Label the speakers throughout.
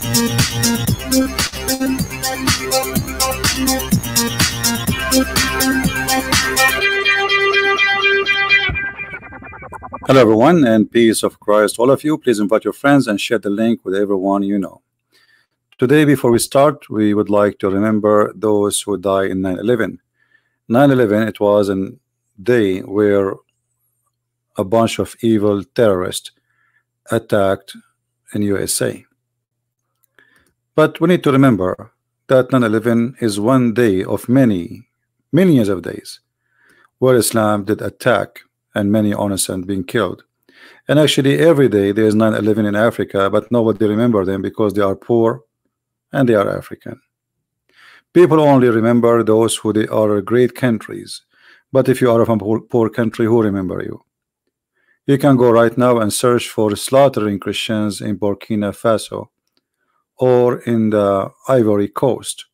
Speaker 1: Hello everyone, and peace of Christ all of you. Please invite your friends and share the link with everyone you know. Today, before we start, we would like to remember those who died in 9/11. 9/11, it was a day where a bunch of evil terrorists attacked in USA. But we need to remember that 9/11 is one day of many millions of days where Islam did attack and many innocent being killed. And actually every day there is 9/11 in Africa, but nobody remember them because they are poor and they are African. People only remember those who they are great countries. But if you are from a poor country, who remember you? You can go right now and search for slaughtering Christians in Burkina Faso, or in the Ivory Coast,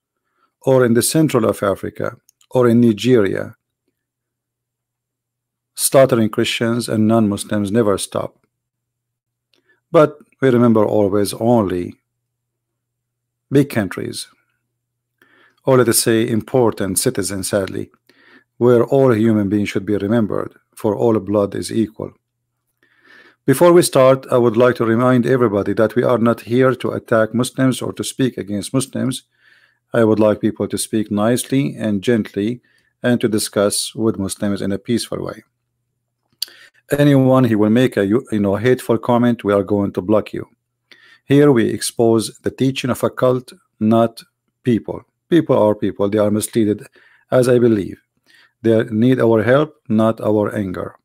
Speaker 1: or in the central of Africa, or in Nigeria. Slaughtering Christians and non-Muslims never stop. But we remember always only big countries, or let us say important citizens, sadly, where all human beings should be remembered, for all blood is equal. Before we start, I would like to remind everybody that we are not here to attack Muslims or to speak against Muslims. I would like people to speak nicely and gently and to discuss with Muslims in a peaceful way. Anyone who will make a hateful comment, we are going to block you. Here we expose the teaching of a cult, not people. People are people. They are misleaded, as I believe. They need our help, not our anger.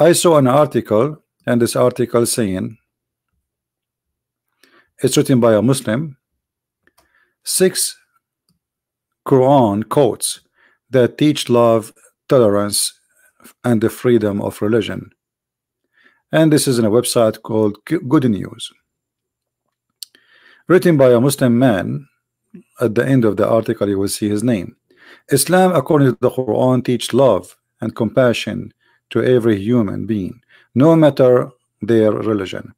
Speaker 1: I saw an article, and this article saying, it's written by a Muslim, 6 Qur'an quotes that teach love, tolerance, and the freedom of religion. And this is in a website called Good News, written by a Muslim man. At the end of the article you will see his name. Islam, according to the Quran, teach love and compassion to every human being, no matter their religion.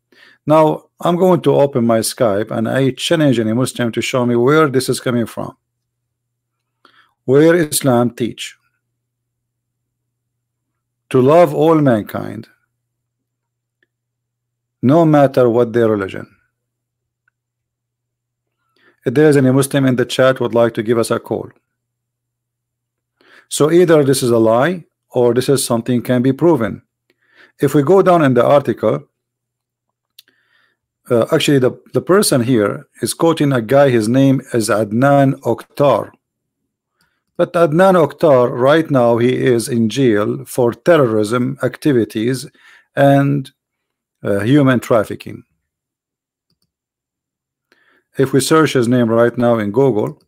Speaker 1: Now I'm going to open my Skype and I challenge any Muslim to show me where this is coming from, where Islam teach to love all mankind, no matter what their religion. If there is any Muslim in the chat would like to give us a call. So either this is a lie or this is something can be proven. If we go down in the article, actually the person here is quoting a guy, his name is Adnan Oktar. But Adnan Oktar right now he is in jail for terrorism activities and human trafficking. If we search his name right now in Google,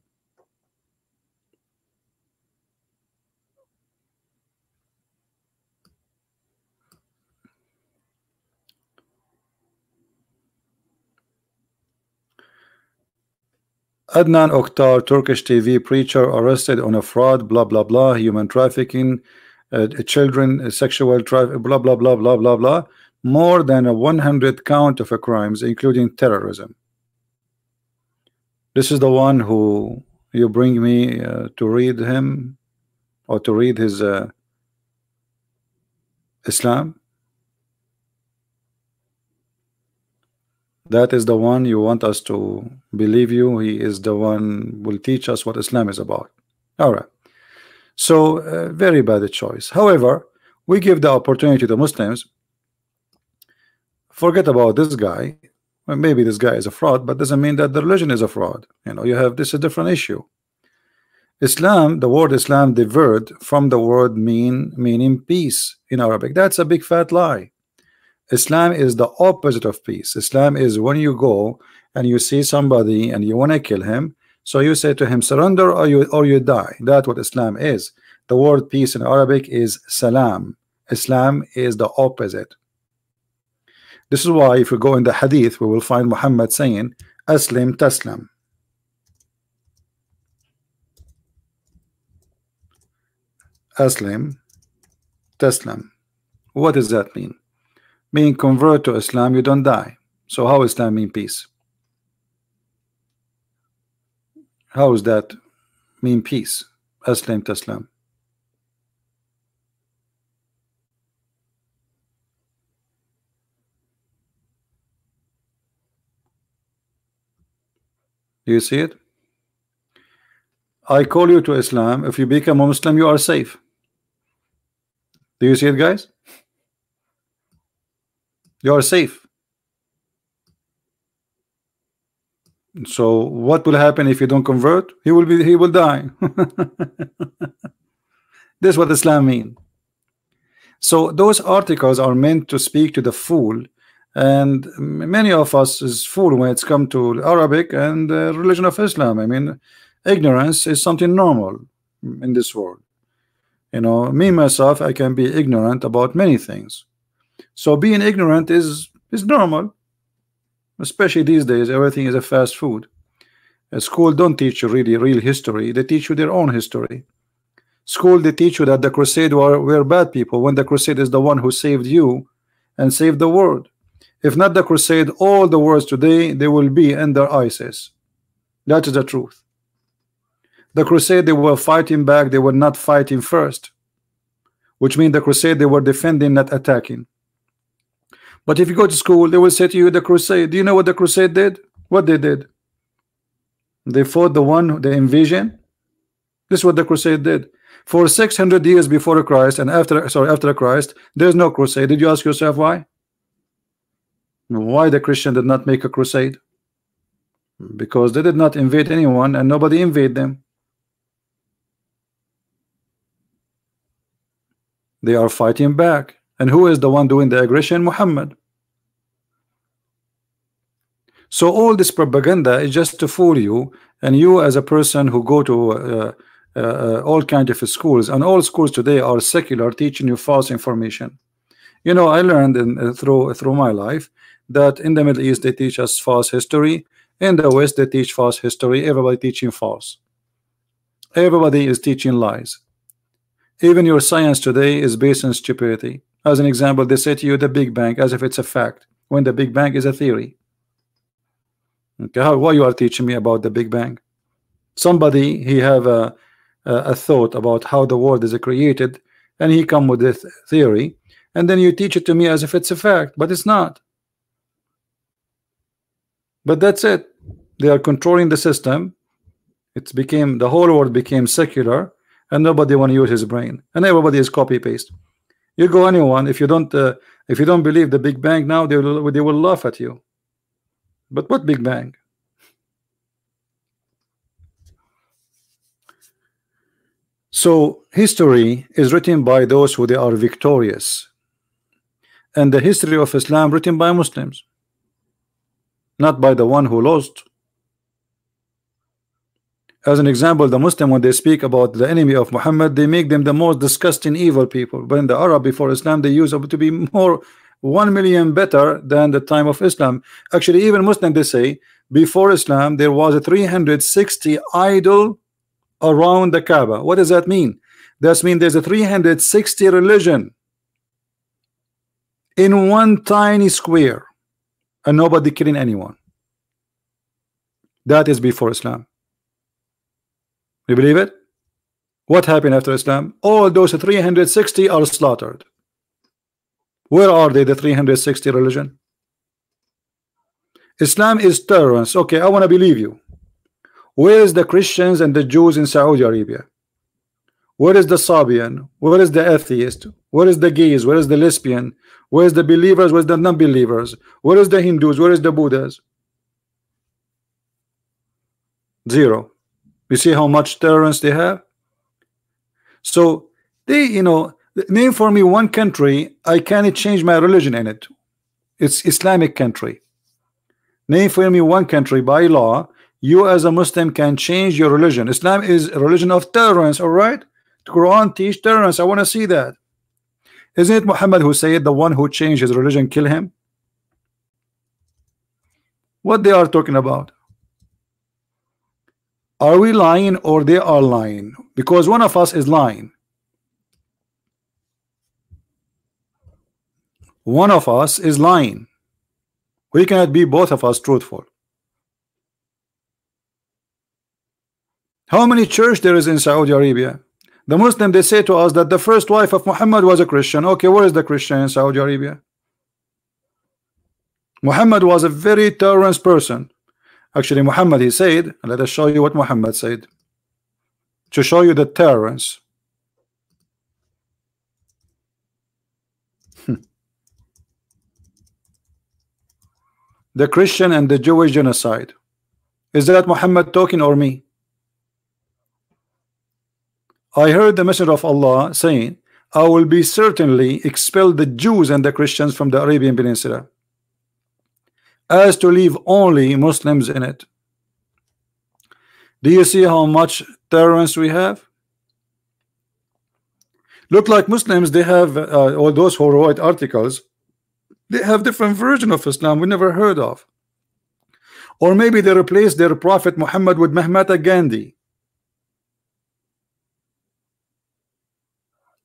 Speaker 1: Adnan Oktar, Turkish TV preacher, arrested on a fraud, blah blah blah, human trafficking, children, sexual trafficking, blah blah blah blah blah blah, more than 100 count of crimes, including terrorism. This is the one who you bring me to read him or to read his Islam. That is the one you want us to believe you. He is the one will teach us what Islam is about. All right. So very bad choice. However, we give the opportunity to Muslims. Forget about this guy. Well, maybe this guy is a fraud, but doesn't mean that the religion is a fraud. You have this is a different issue. Islam, the word Islam diverged from the word meaning peace in Arabic. That's a big fat lie. Islam is the opposite of peace. Islam is when you go and you see somebody and you want to kill him, so you say to him, surrender or you die. That's what Islam is. The word peace in Arabic is salam. Islam is the opposite. This is why if we go in the hadith, we will find Muhammad saying, Aslim Taslam. Aslim Taslam. What does that mean? Mean convert to Islam, you don't die. So how Islam mean peace? How is that mean peace? Aslam Taslam. Do you see it? I call you to Islam. If you become a Muslim, you are safe. Do you see it, guys? You are safe. So what will happen if you don't convert? He will die. This is what Islam means. So those articles are meant to speak to the fool, and many of us is fool when it's come to Arabic and the religion of Islam. I mean, ignorance is something normal in this world. You know, me myself, I can be ignorant about many things. So being ignorant is normal, especially these days. Everything is a fast food. A school don't teach you really real history. They teach you their own history. School, they teach you that the crusade were bad people, when the crusade is the one who saved you and saved the world. If not the crusade, all the worlds today, they will be under ISIS. That is the truth. The crusade, they were fighting back, they were not fighting first, which means the crusade, they were defending, not attacking. But if you go to school, they will say to you, the crusade, do you know what the crusade did? What they did? They fought the invasion. This is what the crusade did. For 600 years before Christ and after Christ, there's no crusade. Did you ask yourself why? Why the Christian did not make a crusade? Because they did not invade anyone and nobody invaded them. They are fighting back. And who is the one doing the aggression? Muhammad. So all this propaganda is just to fool you, and you as a person who go to all kinds of schools, and all schools today are secular, teaching you false information. You know, I learned through my life that in the Middle East they teach us false history. In the West they teach false history. Everybody teaching false. Everybody is teaching lies. Even your science today is based on stupidity. As an example, they say to you the Big Bang as if it's a fact, when the Big Bang is a theory. Okay, why you are teaching me about the Big Bang? Somebody, he have a thought about how the world is created, and he come with this theory, and then you teach it to me as if it's a fact, but it's not. But that's it. They are controlling the system. It's became, the whole world became secular, and nobody want to use his brain, and everybody is copy paste. You go anyone, if you don't believe the Big Bang now, they will laugh at you. But what Big Bang? So history is written by those who they are victorious, and the history of Islam written by Muslims, not by the one who lost. As an example, the Muslim, when they speak about the enemy of Muhammad, they make them the most disgusting evil people. But in the Arab before Islam, they used to be more 1 million better than the time of Islam. Actually, even Muslim, they say before Islam there was a 360 idol around the Kaaba. What does that mean? That means there's a 360 religion in one tiny square, and nobody killing anyone. That is before Islam. You believe it? What happened after Islam? All those 360 are slaughtered. Where are they, the 360 religion? Islam is tolerance. Okay, I want to believe you. Where is the Christians and the Jews in Saudi Arabia? Where is the Sabian? Where is the atheist? Where is the gays? Where is the lesbian? Where is the believers? Where is the non-believers? Where is the Hindus? Where is the Buddhas? Zero. You see how much tolerance they have? So they, you know, name for me one country I can't change my religion in it. It's Islamic country. Name for me one country by law you as a Muslim can change your religion. Islam is a religion of tolerance. All right, the Quran teach tolerance. I want to see that. Isn't it Muhammad who said the one who changed his religion kill him? What they are talking about? Are we lying or they are lying? Because one of us is lying. One of us is lying. We cannot be both of us truthful. How many church there is in Saudi Arabia? The Muslim, they say to us that the first wife of Muhammad was a Christian. Okay, where is the Christian in Saudi Arabia? Muhammad was a very tolerant person. Actually, Muhammad, he said, let us show you what Muhammad said to show you the tolerance. The Christian and the Jewish genocide. Is that Muhammad talking or me? I heard the Messenger of Allah saying, I will be certainly expel the Jews and the Christians from the Arabian Peninsula, as to leave only Muslims in it. Do you see how much tolerance we have? Look like Muslims, they have, or those who write articles, they have different version of Islam we never heard of. Or maybe they replace their Prophet Muhammad with Mahatma Gandhi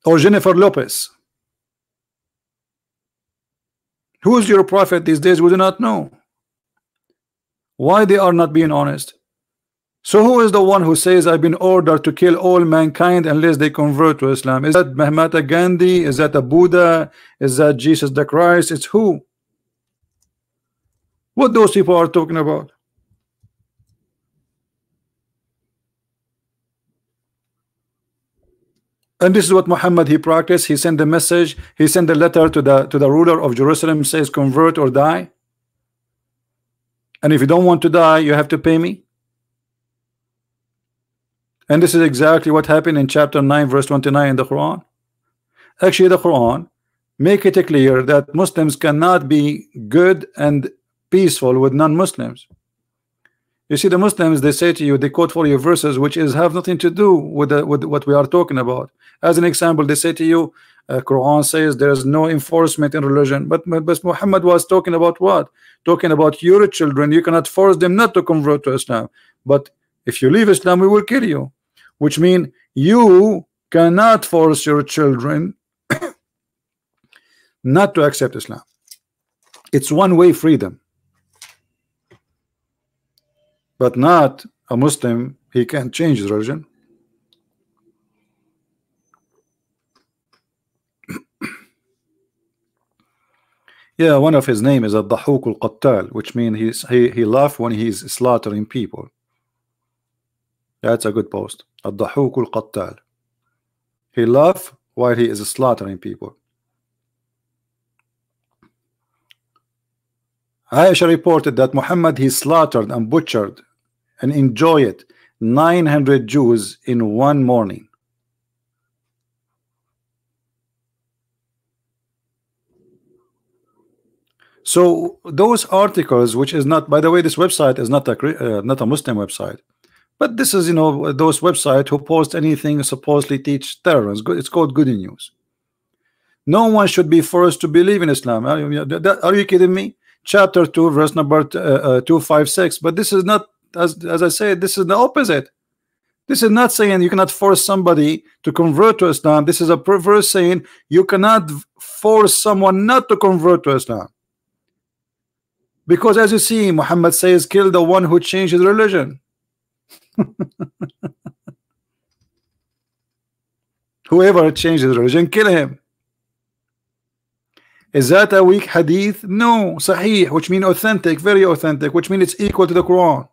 Speaker 1: or Jennifer Lopez. Who is your prophet these days? We do not know. Why they are not being honest? So who is the one who says I've been ordered to kill all mankind unless they convert to Islam? Is that Mahatma Gandhi? Is that a Buddha? Is that Jesus the Christ? It's who? What those people are talking about? And this is what Muhammad he practiced. He sent a message. He sent a letter to the ruler of Jerusalem, says convert or die. And if you don't want to die, you have to pay me. And this is exactly what happened in chapter 9 verse 29 in the Quran. Actually, the Quran make it clear that Muslims cannot be good and peaceful with non-Muslims. You see, the Muslims, they say to you, they quote for you verses which is have nothing to do with what we are talking about. As an example, they say to you, Quran says there is no enforcement in religion, but Muhammad was talking about what? Talking about your children. You cannot force them not to convert to Islam, but if you leave Islam, we will kill you. Which means you cannot force your children not to accept Islam. It's one-way freedom. But not a Muslim, he can't change his religion. Yeah, one of his name is Ad-Dahuk al-Qattal, which means he laughs when he's slaughtering people. That's a good post. Ad-Dahuk al-Qattal. He laughs while he is slaughtering people. Aisha reported that Muhammad he slaughtered and butchered and enjoyed 900 Jews in one morning. So those articles, which is not, by the way, this website is not a Muslim website, but this is, you know, those websites who post anything supposedly teach terrorists. It's called Good News. No one should be forced to believe in Islam. Are you kidding me? Chapter 2 verse number 256. But this is not, as I said, this is the opposite. This is not saying you cannot force somebody to convert to Islam. This is a verse saying you cannot force someone not to convert to Islam. Because as you see, Muhammad says, kill the one who changed his religion. Whoever changed his religion, kill him. Is that a weak hadith? No, Sahih, which means authentic, very authentic, which means it's equal to the Quran.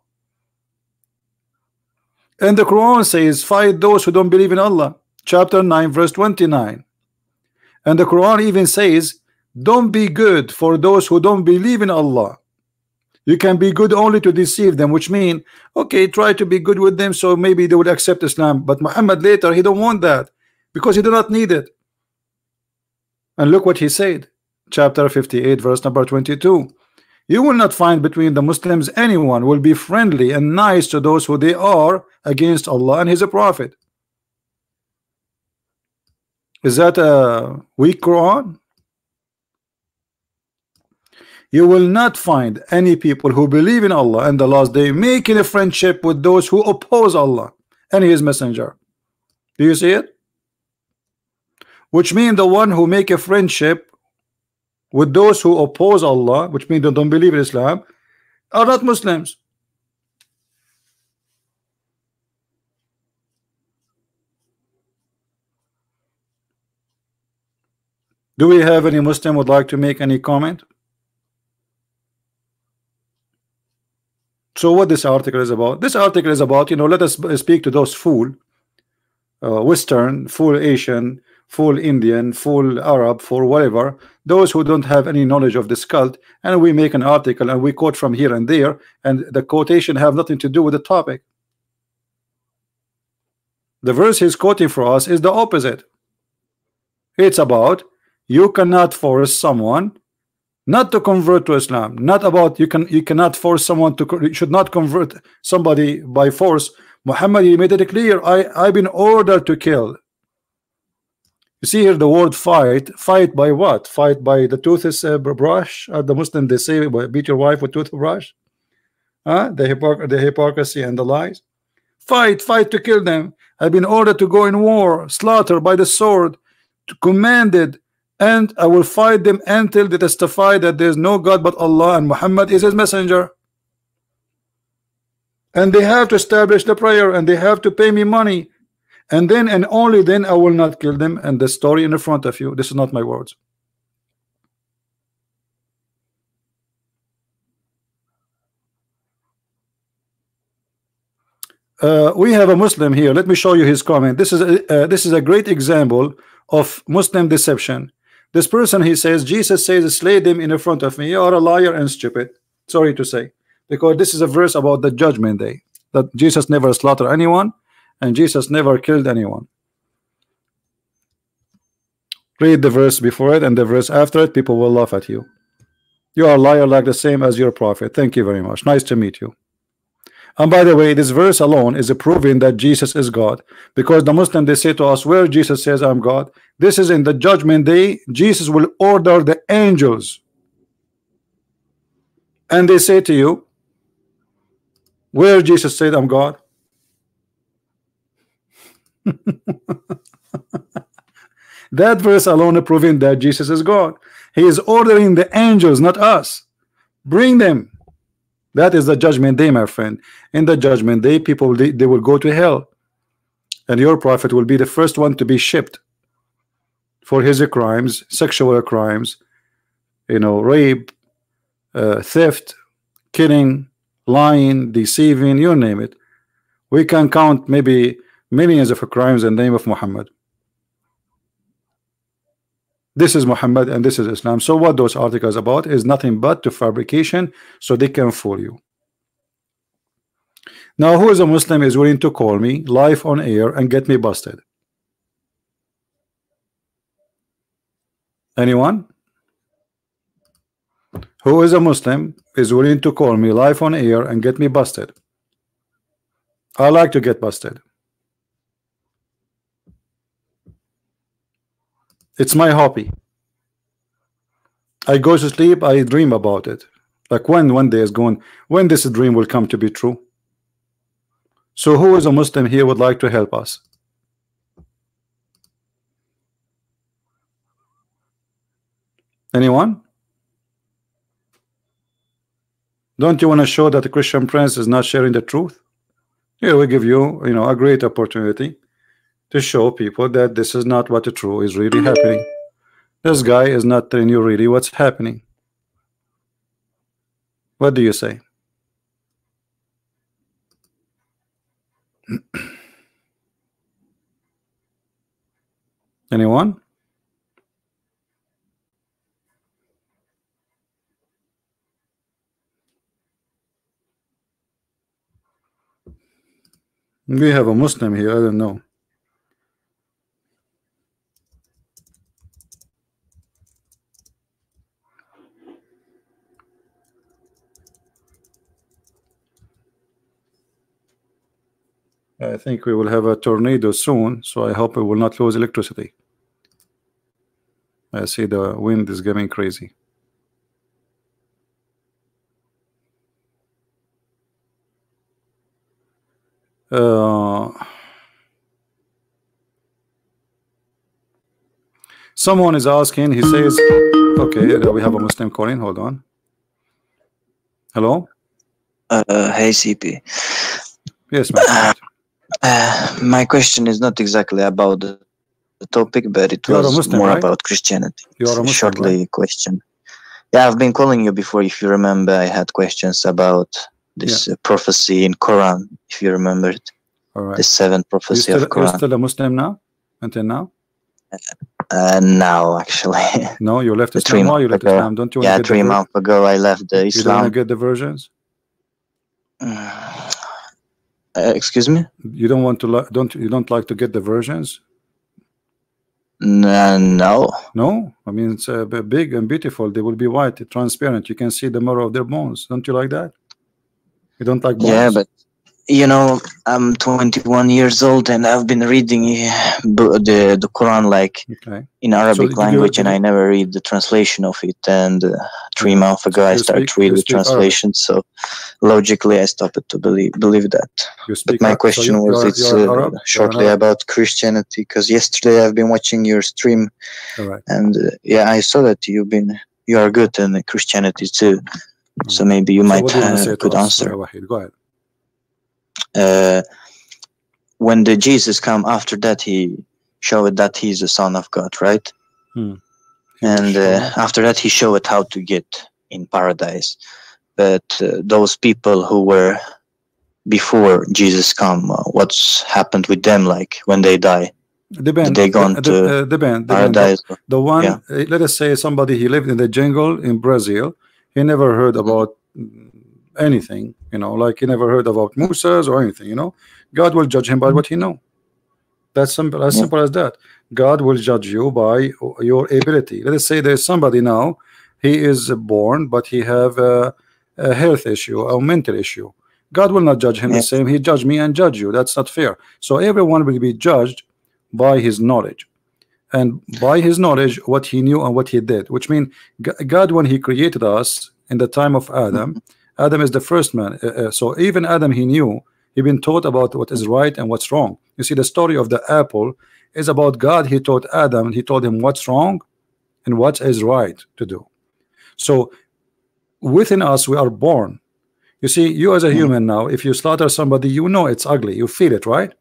Speaker 1: And the Quran says, fight those who don't believe in Allah. Chapter 9, verse 29. And the Quran even says, don't be good for those who don't believe in Allah. You can be good only to deceive them, which means, okay, try to be good with them so maybe they would accept Islam. But Muhammad later, he don't want that because he do not need it. And look what he said. Chapter 58, verse number 22. You will not find between the Muslims anyone who will be friendly and nice to those who they are against Allah and His Prophet. Is that a weak Quran? You will not find any people who believe in Allah and the last day making a friendship with those who oppose Allah and His Messenger. Do you see it? Which means the one who make a friendship with those who oppose Allah, which means they don't believe in Islam, are not Muslims. Do we have any Muslim would like to make any comment? So what this article is about? This article is about, let us speak to those fool Western, full Asian, full Indian, full Arab, for whatever, those who don't have any knowledge of this cult, and we make an article and we quote from here and there, and the quotation have nothing to do with the topic. The verse he's quoting for us is the opposite. It's about you cannot force someone not to convert to Islam. Not about you cannot force someone to, you should not convert somebody by force. Muhammad, he made it clear, I've been ordered to kill. You see here the word fight. Fight by what? Fight by the toothbrush. The Muslim, they say, beat your wife with toothbrush. The hypocrisy and the lies. Fight to kill them. I've been ordered to go in war, slaughter by the sword, commanded, and I will fight them until they testify that there is no God but Allah and Muhammad is his messenger. And they have to establish the prayer, and they have to pay me money, and then and only then I will not kill them. And the story in the front of you, this is not my words. We have a Muslim here. Let me show you his comment. This is a great example of Muslim deception. This person, he says, Jesus says, slay them in the front of me. You are a liar and stupid. Sorry to say, because this is a verse about the judgment day, that Jesus never slaughtered anyone and Jesus never killed anyone. Read the verse before it and the verse after it. People will laugh at you. You are a liar like the same as your prophet. Thank you very much. Nice to meet you. And by the way, this verse alone is a proving that Jesus is God, because the Muslim, they say to us, where Jesus says I'm God, this is in the judgment day. Jesus will order the angels, and they say to you, where Jesus said I'm God. That verse alone is proving that Jesus is God. He is ordering the angels, not us. Bring them. That is the judgment day, my friend. In the judgment day, people, they will go to hell, and your prophet will be the first one to be shipped for his crimes, sexual crimes, rape, theft, killing, lying, deceiving, you name it. We can count maybe millions of crimes in the name of Muhammad. This is Muhammad and this is Islam. So what those articles about is nothing but to fabrication, so they can fool you. Now, who is a Muslim is willing to call me live on air and get me busted? Anyone? Who is a Muslim is willing to call me live on air and get me busted? I like to get busted. It's my hobby. I go to sleep, I dream about it. Like when one day is going, when this dream will come to be true. So who is a Muslim here would like to help us? Anyone? Don't you want to show that the Christian Prince is not sharing the truth? Here we give you, a great opportunity to show people that this is not what the truth is really happening. This guy is not telling you really what's happening. What do you say? Anyone? We have a Muslim here, I don't know. I think we will have a tornado soon, so I hope we will not lose electricity. I see the wind is getting crazy. Someone is asking, he says, okay, we have a Muslim calling, hold on. Hello?
Speaker 2: Hey CP.
Speaker 1: Yes, ma'am.
Speaker 2: My question is not exactly about the the topic, but it
Speaker 1: You are a
Speaker 2: was
Speaker 1: Muslim,
Speaker 2: more
Speaker 1: right?
Speaker 2: about Christianity.
Speaker 1: You are a
Speaker 2: It's
Speaker 1: Muslim,
Speaker 2: shortly
Speaker 1: right?
Speaker 2: question. Yeah, I've been calling you before. If you remember, I had questions about this prophecy in Quran. If you remember it,
Speaker 1: All
Speaker 2: the
Speaker 1: right.
Speaker 2: 7th prophecy of
Speaker 1: You're
Speaker 2: Quran.
Speaker 1: still a Muslim now? Until now?
Speaker 2: Now, actually,
Speaker 1: No, you left
Speaker 2: the
Speaker 1: Islam. Why you
Speaker 2: 3 months
Speaker 1: left
Speaker 2: ago.
Speaker 1: Islam? Don't you want
Speaker 2: Yeah,
Speaker 1: to get the
Speaker 2: 3 months ago, I left the
Speaker 1: You don't want to
Speaker 2: Islam.
Speaker 1: get the versions?
Speaker 2: Excuse me?
Speaker 1: You don't want to you don't like to get the versions?
Speaker 2: No.
Speaker 1: No, I mean it's big and beautiful. They will be white, transparent. You can see the marrow of their bones. Don't you like that? You don't like bones?
Speaker 2: Yeah, but you know, I'm 21 years old and I've been reading the Quran like in Arabic language, and I never read the translation of it. And 3 months ago, I started to read the translation. So logically, I stopped to believe that. But my question was, it's shortly about Christianity, because yesterday I've been watching your stream, and yeah, I saw that you are good in Christianity too. So maybe you might have a good answer.
Speaker 1: Go ahead.
Speaker 2: When the Jesus come after that, he showed that he's the son of God, right? And after that, he showed how to get in paradise. But those people who were before Jesus come, what's happened with them? Like when they die, did they gone to paradise?
Speaker 1: The one, let us say somebody, he lived in the jungle in Brazil. He never heard about anything, you know, like he never heard about Moses or anything, you know. God will judge him by what he know. That's simple, as simple as that. God will judge you by your ability. Let us say there's somebody now, he is born, but he have a health issue or mental issue. God will not judge him the same. He judge me and judge you. That's not fair. So everyone will be judged by his knowledge, and by his knowledge what he knew and what he did, which means God, when he created us in the time of Adam, Adam is the first man. So even Adam, he knew, he been taught about what is right and what's wrong. You see, the story of the apple is about God. He taught Adam, he told him what's wrong and what is right to do. So within us, we are born. You see, you as a human now, if you slaughter somebody, you know it's ugly. You feel it, right?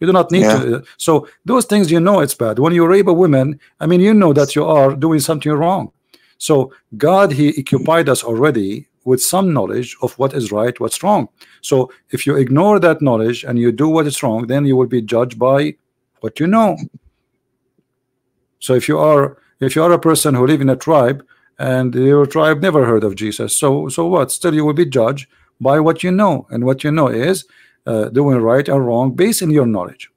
Speaker 1: You do not need to. So those things, you know it's bad. When you rape a woman, I mean, you know that you are doing something wrong. So God, he occupied us already with some knowledge of what is right, what's wrong. So if you ignore that knowledge and you do what is wrong, then you will be judged by what you know. So if you are a person who live in a tribe and your tribe never heard of Jesus, so what? Still you will be judged by what you know, and what you know is doing right or wrong based on your knowledge.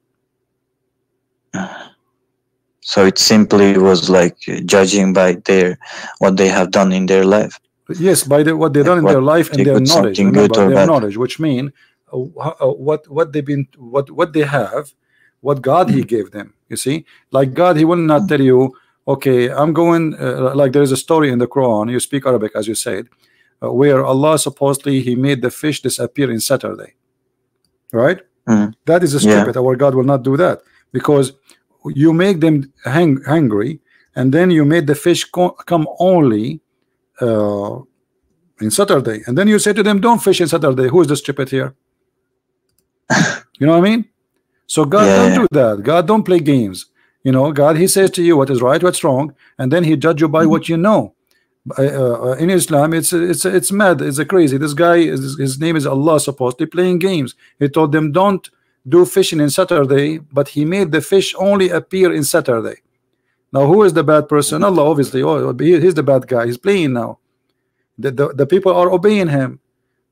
Speaker 2: So it simply was like judging by what they have done in their life.
Speaker 1: Yes, by what they done in their life and their knowledge. Remember, their knowledge, which mean what they have, what God he gave them. You see, like God, he will not tell you, okay, I'm going. Like there is a story in the Quran. You speak Arabic, as you said, where Allah supposedly he made the fish disappear in Saturday, right? That is stupid. Our God will not do that, because you make them hungry, and then you made the fish come only in Saturday, and then you say to them, don't fish in Saturday. Who is the stupid here? You know what I mean? So God don't do that. God don't play games. You know, God, he says to you what is right, what's wrong, and then he judge you by what you know. In Islam, it's mad, it's crazy. This guy, his name is Allah, supposedly playing games. He told them don't do fishing in Saturday, but he made the fish only appear in Saturday. Now who is the bad person? Allah, obviously. Oh, he's the bad guy. He's playing now. The people are obeying him.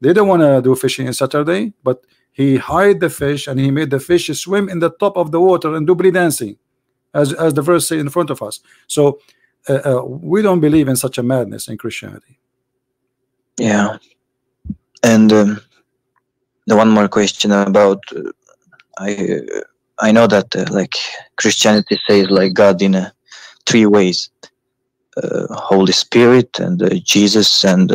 Speaker 1: They don't want to do fishing on Saturday, but he hide the fish and he made the fish swim in the top of the water and do belly dancing, as the verse say in front of us. So we don't believe in such a madness in Christianity.
Speaker 2: Yeah. And the one more question about I know that like Christianity says like God in 3 ways. Holy Spirit and Jesus and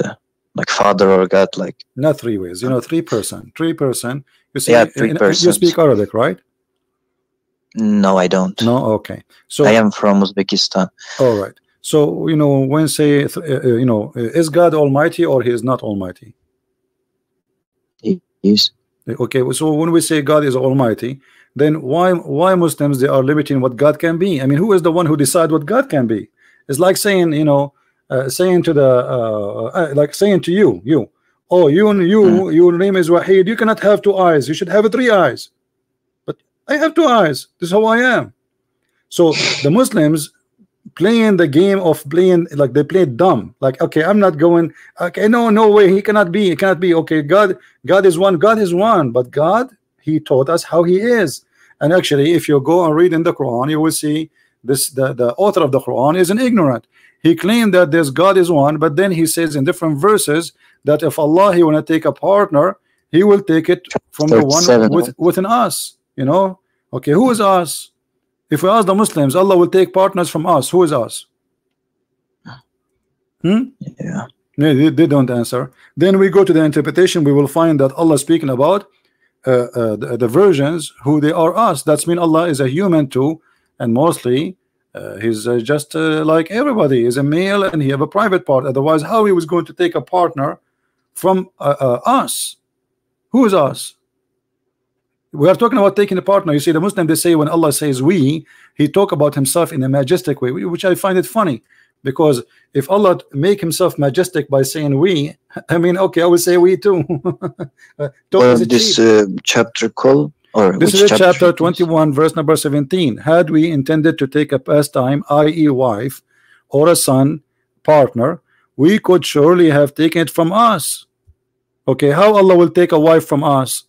Speaker 2: like Father or God, like
Speaker 1: not 3 ways, you know, 3 person. You see,
Speaker 2: 3 persons.
Speaker 1: You speak Arabic, right?
Speaker 2: No, I don't.
Speaker 1: No, okay. So
Speaker 2: I am from Uzbekistan.
Speaker 1: All right. So you know, when say you know, is God Almighty or he is not Almighty?
Speaker 2: He is.
Speaker 1: Okay, so when we say God is Almighty, then why Muslims they are limiting what God can be? I mean, who is the one who decide what God can be? It's like saying, you know, saying to the like saying to you, oh, your name is Wahid, you cannot have 2 eyes, you should have 3 eyes. But I have 2 eyes, this is how I am. So the Muslims playing the game of playing like they play dumb, like, okay, I'm not going, okay, no way, he cannot be, it cannot be. Okay, God is one, God is one, but God, he taught us how he is. And actually, if you go and read in the Quran, you will see this, the author of the Quran is an ignorant. He claimed that this God is one, but then he says in different verses that if Allah he want to take a partner, he will take it from the one within us, you know. Okay, who is us? If we ask the Muslims, Allah will take partners from us. Who is us?
Speaker 2: Yeah.
Speaker 1: They don't answer. Then we go to the interpretation. We will find that Allah speaking about the virgins, who they are us. That's mean Allah is a human too, and mostly he's just like everybody. Is a male and he have a private part. Otherwise, how he was going to take a partner from us? Who is us? We are talking about taking a partner. You see, the Muslim, they say when Allah says we, he talk about himself in a majestic way, which I find it funny, because if Allah make himself majestic by saying we, I mean, okay, I will say we too.
Speaker 2: This chapter called, or
Speaker 1: this is chapter 21, verse number 17. Had we intended to take a pastime, i.e. wife, or a son, partner, we could surely have taken it from us. Okay, how Allah will take a wife from us?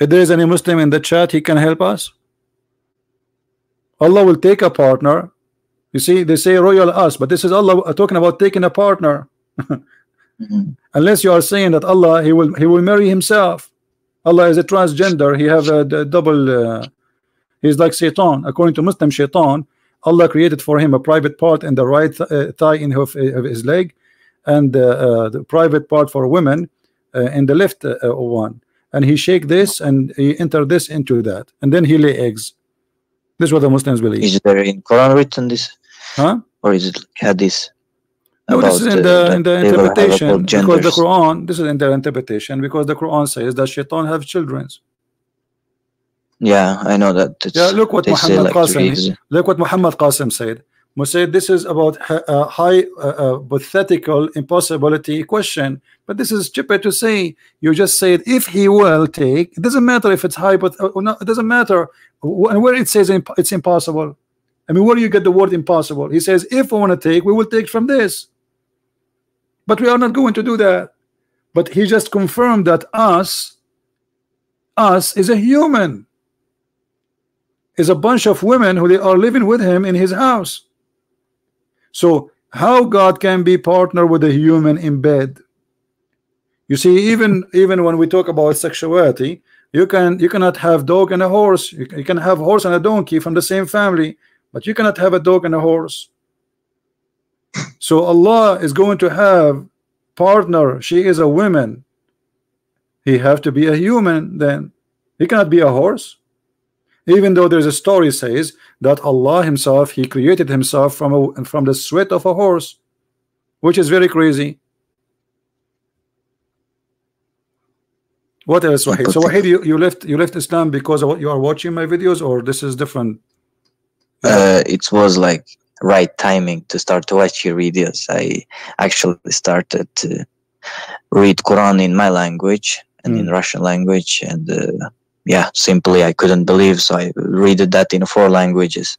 Speaker 1: If there is any Muslim in the chat, he can help us. Allah will take a partner. You see, they say royal us, but this is Allah talking about taking a partner. Unless you are saying that Allah he will marry himself. Allah is a transgender. He have a double. He's like Shaitan. According to Muslim Shaitan, Allah created for him a private part in the right thigh of his leg, and the private part for women in the left one. And he shake this and he enter this into that, and then he lay eggs. This is what the Muslims believe.
Speaker 2: Is there in Quran written this?
Speaker 1: Huh?
Speaker 2: Or is it hadith?
Speaker 1: No, this is in the interpretation, because the Quran, this is in their interpretation, because the Quran says that Shaitan have children.
Speaker 2: Yeah, I know that.
Speaker 1: Yeah, look what Muhammad Qasim, look what Muhammad Qasim said. He said this is about a hypothetical impossibility question, but this is stupid to say. You just said if he will take, it doesn't matter if it's hypothetical. No, it doesn't matter. And where it says it's impossible, I mean, where do you get the word impossible? He says if we want to take, we will take from this, but we are not going to do that. But he just confirmed that us is a human, is a bunch of women who they are living with him in his house. So how God can be partner with a human in bed? You see, even when we talk about sexuality, you cannot have dog and a horse. You can have horse and a donkey from the same family, but you cannot have a dog and a horse. So Allah is going to have partner. She is a woman. He have to be a human. Then he cannot be a horse. Even though there's a story says that Allah himself, he created himself from the sweat of a horse, which is very crazy. What else, Wahid? So Wahid, you left Islam because of what you are watching my videos, or this is different?
Speaker 2: It was like right timing to start to watch your videos. I actually started to read Quran in my language and in Russian language, and yeah, simply I couldn't believe, so I read that in 4 languages,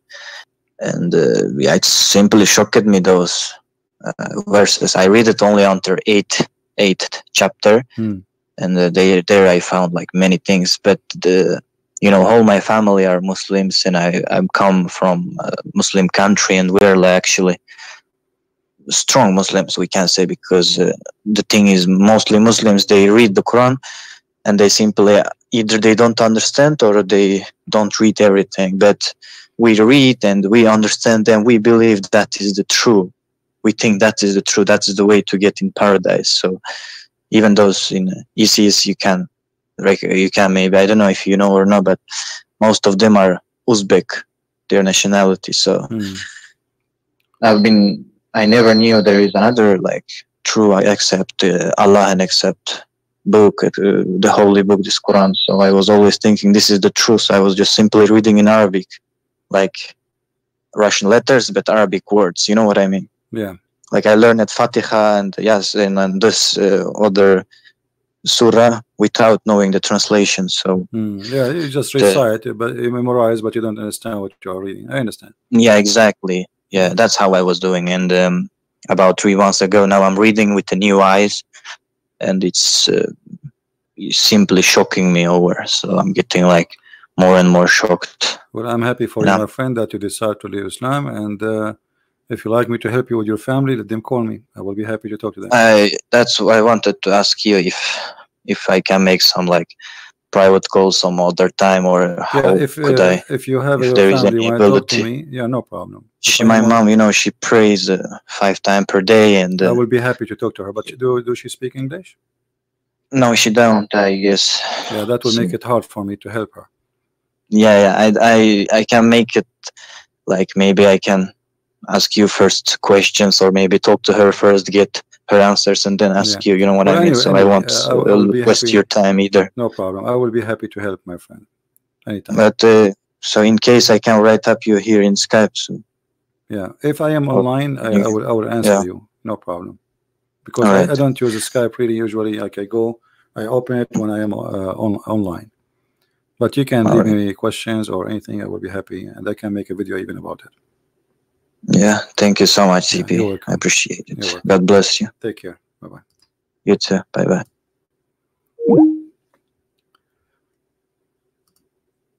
Speaker 2: and yeah, it simply shocked me, those verses. I read it only until 8th chapter, and there I found like many things, but you know, all my family are Muslims, and I come from a Muslim country, and we're like actually strong Muslims, we can say, because the thing is, mostly Muslims, they read the Quran and they simply either they don't understand or they don't read everything, but we read and we understand and we believe that is the true. We think that is the true, that is the way to get in paradise. So even those in ISIS, you can maybe, I don't know if you know or not, but most of them are Uzbek, their nationality. So I never knew there is another like true, I accept Allah and accept book, the holy book, this Quran. So I was always thinking this is the truth. I was just simply reading in Arabic, like Russian letters, but Arabic words. You know what I mean?
Speaker 1: Yeah.
Speaker 2: Like I learned at Fatiha and yes, and this other surah without knowing the translation. So
Speaker 1: yeah, you just recite it, but you memorize, but you don't understand what you are reading. I understand.
Speaker 2: Yeah, exactly. Yeah, that's how I was doing. And about 3 months ago, now I'm reading with the new eyes, and it's simply shocking me over. So I'm getting like more and more shocked.
Speaker 1: Well, I'm happy for you, my friend, that you decide to leave Islam. And if you like me to help you with your family, let them call me. I will be happy to talk to them.
Speaker 2: That's what I wanted to ask you, if I can make some like private calls some other time, or how could I?
Speaker 1: If you have
Speaker 2: if
Speaker 1: your family want to talk to me, yeah, no problem.
Speaker 2: My mom, you know, she prays 5 times per day, and
Speaker 1: I will be happy to talk to her. But do she speak English?
Speaker 2: No, she don't, I guess.
Speaker 1: Yeah, that will make it hard for me to help her.
Speaker 2: Yeah, I can make it like maybe I can ask you first questions, or maybe talk to her first, get her answers, and then ask you. You know what I mean? So anyway, I won't waste your time either.
Speaker 1: No problem. I will be happy to help, my friend, anytime.
Speaker 2: But so in case I can write up you here in Skype. So.
Speaker 1: Yeah, if I am online, I will answer you. No problem. Because I don't use Skype really usually. Like I open it when I am online. But you can leave me questions or anything. I will be happy, and I can make a video even about it.
Speaker 2: Yeah, thank you so much, CP.
Speaker 1: Yeah,
Speaker 2: I appreciate it. God bless you.
Speaker 1: Take care. Bye-bye.
Speaker 2: You too. Bye-bye.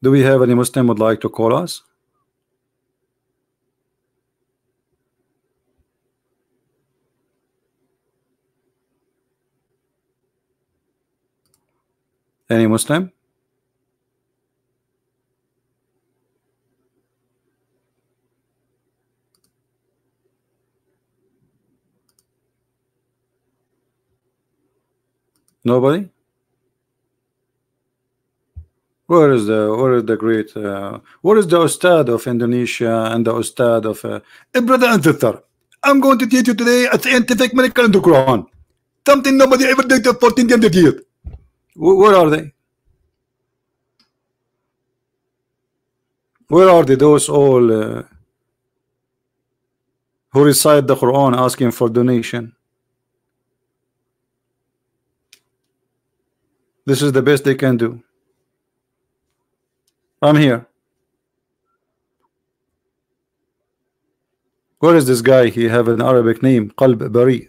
Speaker 1: Do we have any Muslim would like to call us? Any Muslim? Nobody? Where is the great where is the Ustad of Indonesia and the Ustad of brother and sister? I'm going to teach you today a scientific miracle in the Quran. Something nobody ever did for 1400 years. Where are they? Where are they? Those all who recite the Quran asking for donation. This is the best they can do. I'm here. Where is this guy? He have an Arabic name, Qalb Bari,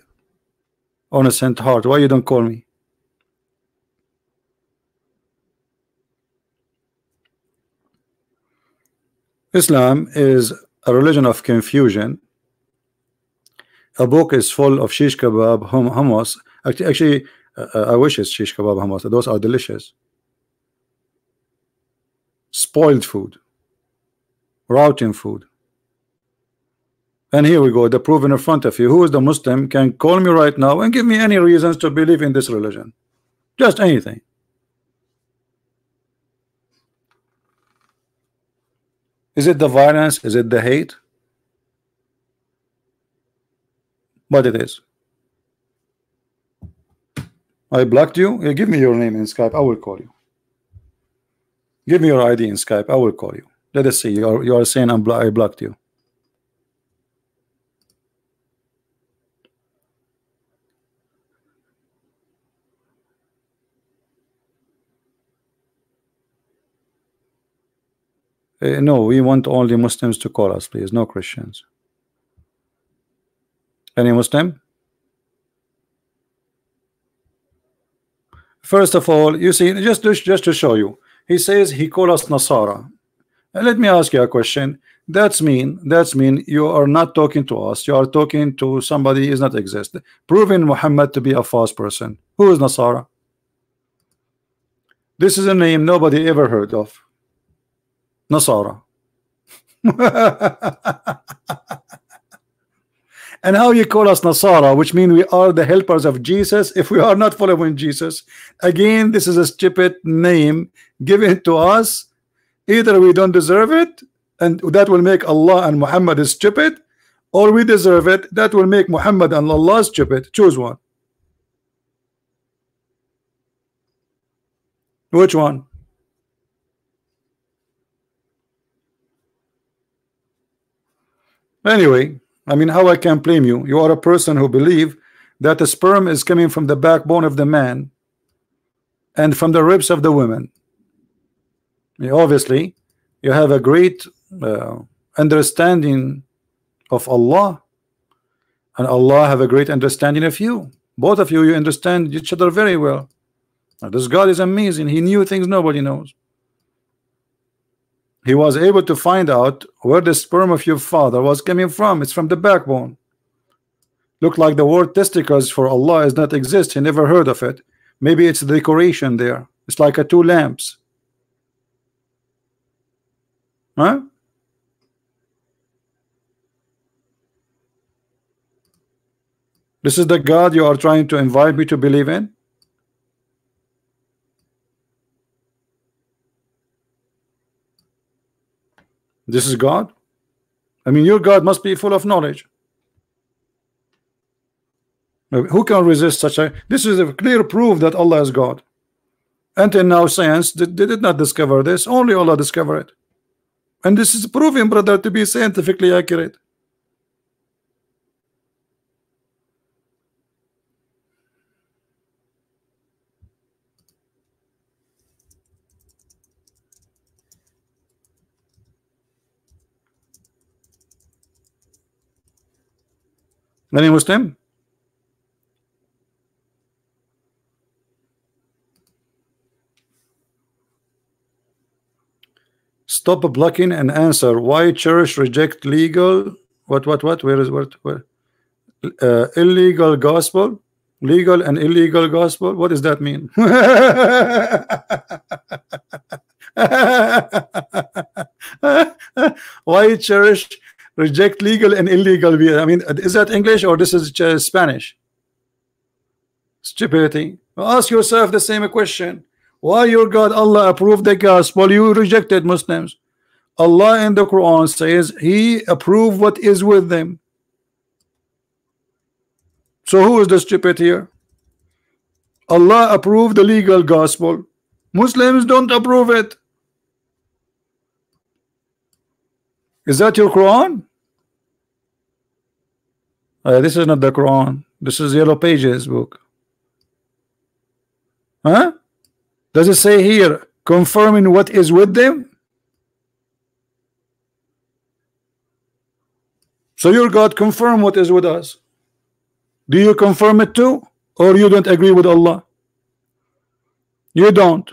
Speaker 1: innocent heart. Why you don't call me? Islam is a religion of confusion. A book is full of shish kebab, hummus. Actually, I wish it's shish kebab hummus. Those are delicious. Spoiled food, rotten food. And here we go, the proof in front of you. Who is the Muslim can call me right now and give me any reasons to believe in this religion? Just anything. Is it the violence? Is it the hate? But it is. I blocked you. Yeah, give me your name in Skype. I will call you. Give me your ID in Skype. I will call you. Let us see. You are saying I blocked you. No, we want only Muslims to call us, please. No Christians. Any Muslim? First of all, you see, just to show you, he says he called us Nasara. Let me ask you a question. That's mean you are not talking to us. You are talking to somebody who does not exist, proving Muhammad to be a false person. Who is Nasara? This is a name nobody ever heard of. Nasara. And how you call us Nasara, which means we are the helpers of Jesus if we are not following Jesus? Again, this is a stupid name given to us. Either we don't deserve it, and that will make Allah and Muhammad is stupid, or we deserve it, that will make Muhammad and Allah stupid. Choose one. Which one? Anyway, I mean, how I can blame you? You are a person who believe that the sperm is coming from the backbone of the man and from the ribs of the women. Obviously, you have a great understanding of Allah, and Allah have a great understanding of you. Both of you, you understand each other very well. Now, this God is amazing. He knew things nobody knows. He was able to find out where the sperm of your father was coming from. It's from the backbone. Look like the word testicles for Allah does not exist. He never heard of it. Maybe it's the decoration there. It's like a two lamps. Huh? This is the God you are trying to invite me to believe in? This is God? I mean, your God must be full of knowledge. Who can resist such a... This is a clear proof that Allah is God. Until now, science did not discover this. Only Allah discovered it. And this is proven, brother, to be scientifically accurate. Any Muslim? Stop blocking and answer. Why church reject legal? What? Where is what? Where? Illegal gospel? Legal and illegal gospel? What does that mean? Why church reject legal and illegal? I mean, is that English or this is Spanish? Stupidity. Ask yourself the same question. Why your God Allah approved the gospel? You rejected Muslims. Allah in the Quran says He approved what is with them. So who is the stupid here? Allah approved the legal gospel. Muslims don't approve it. Is that your Quran? This is not the Quran. This is Yellow Pages book. Huh? Does it say here confirming what is with them? So your God confirm what is with us. Do you confirm it too, or you don't agree with Allah? You don't,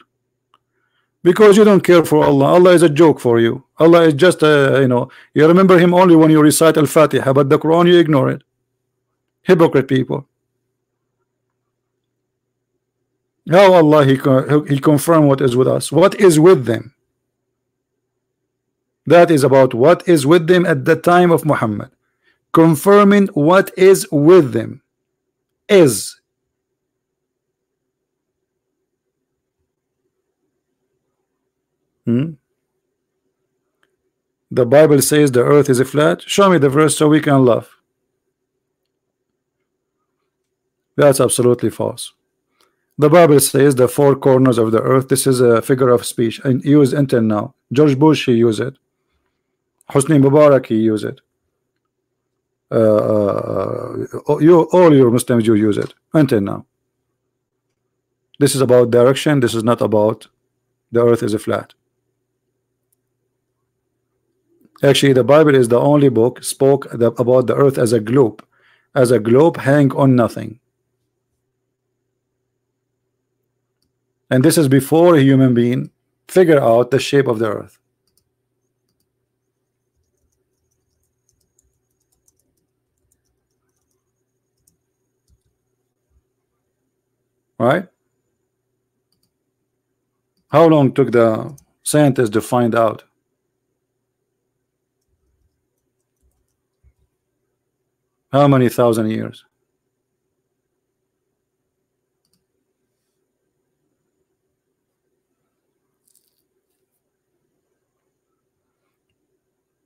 Speaker 1: because you don't care for Allah. Allah is a joke for you. Allah is just you remember Him only when you recite Al-Fatiha, but the Quran you ignore it. Hypocrite people. How Allah he confirm what is with us? What is with them? That is about what is with them at the time of Muhammad. Confirming what is with them is. The Bible says the earth is flat. Show me the verse so we can laugh. That's absolutely false. The Bible says the four corners of the earth. This is a figure of speech and used until now. George Bush, he used it. Hosni Mubarak, he used it. All your Muslims, you use it until now. This is about direction. This is not about the earth is flat. Actually, the Bible is the only book spoke about the earth as a globe hang on nothing. And this is before a human being figure out the shape of the earth. Right? How long took the scientists to find out? How many thousand years?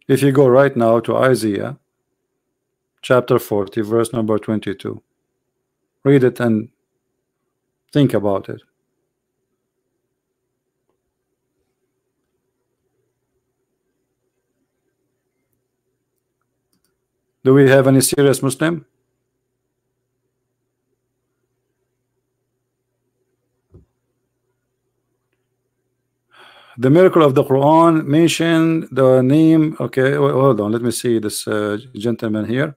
Speaker 1: If you go right now to Isaiah chapter 40 verse number 22, read it and think about it. Do we have any serious Muslim? The miracle of the Quran mentioned the name. Okay, hold on. Let me see this gentleman here.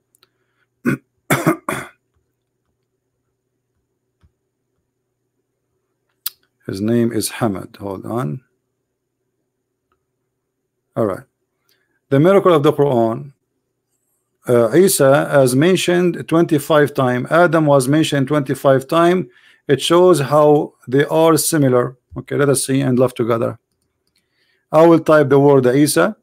Speaker 1: His name is Hamad. Hold on. All right. The miracle of the Quran. Isa as mentioned 25 times. Adam was mentioned 25 times. It shows how they are similar. Okay, let us see and love together. I will type the word Isa.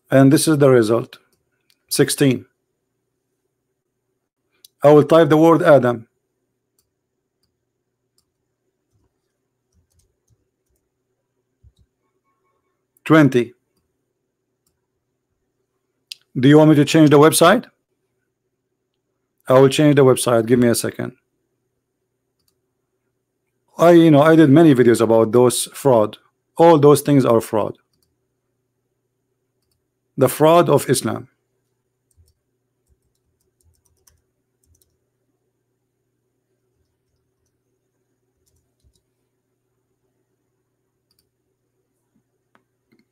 Speaker 1: And this is the result. 16. I will type the word Adam. 20. Do you want me to change the website? I will change the website. Give me a second. I did many videos about those fraud. All those things are fraud. The fraud of Islam.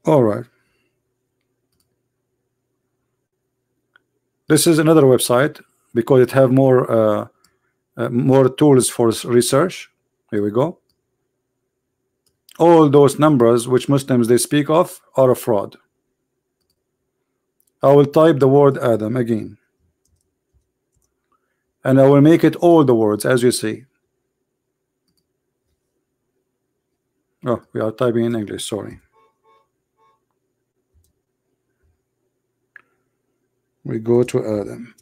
Speaker 1: All right. This is another website because it have more tools for research. Here we go. All those numbers which Muslims they speak of are a fraud. I will type the word Adam again, and I will make it all the words as you see. Oh, we are typing in English, sorry. We go to Adam.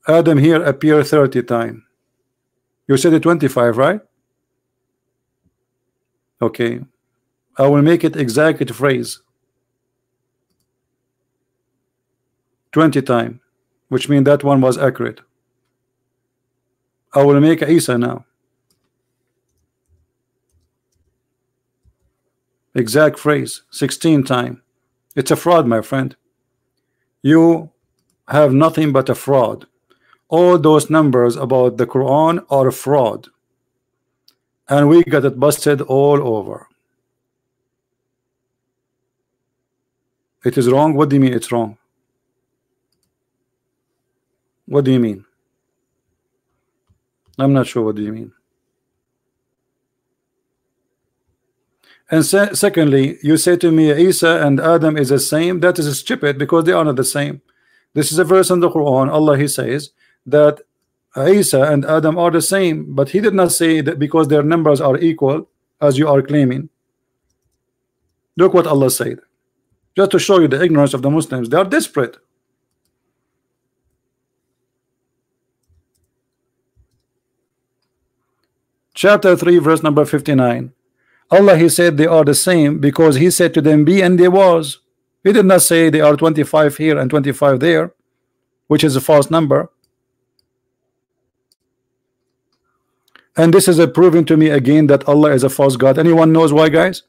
Speaker 1: Adam here appear 30 times. You said it 25, right? Okay. I will make it exact phrase 20 times, which means that one was accurate. I will make Isa now. Exact phrase 16 times. It's a fraud, my friend. You have nothing but a fraud. All those numbers about the Quran are a fraud, and we got it busted all over. It is wrong. What do you mean it's wrong? What do you mean? I'm not sure. What do you mean? And secondly, you say to me Isa and Adam is the same. That is stupid because they are not the same. This is a verse in the Quran. Allah he says that Isa and Adam are the same, but he did not say that because their numbers are equal as you are claiming. Look what Allah said, just to show you the ignorance of the Muslims. They are desperate. Chapter 3 verse number 59. Allah he said they are the same because he said to them be, and they was. He did not say they are 25 here and 25 there, which is a false number. And this is a proving to me again that Allah is a false God. Anyone knows why, guys?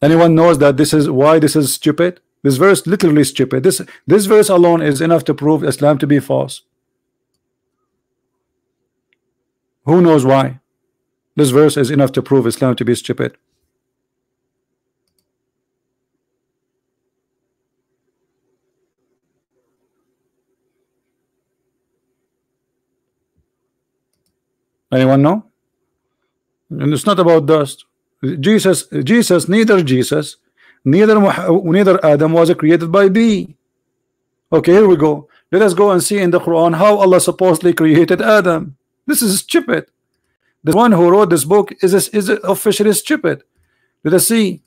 Speaker 1: Anyone knows that this is why this is stupid? This verse literally stupid. This verse alone is enough to prove Islam to be false. Who knows why? This verse is enough to prove Islam to be stupid. Anyone know? And it's not about dust. Jesus, neither Adam was created by B. Okay, here we go. Let us go and see in the Quran how Allah supposedly created Adam. This is stupid. The one who wrote this book is officially stupid. Let us see.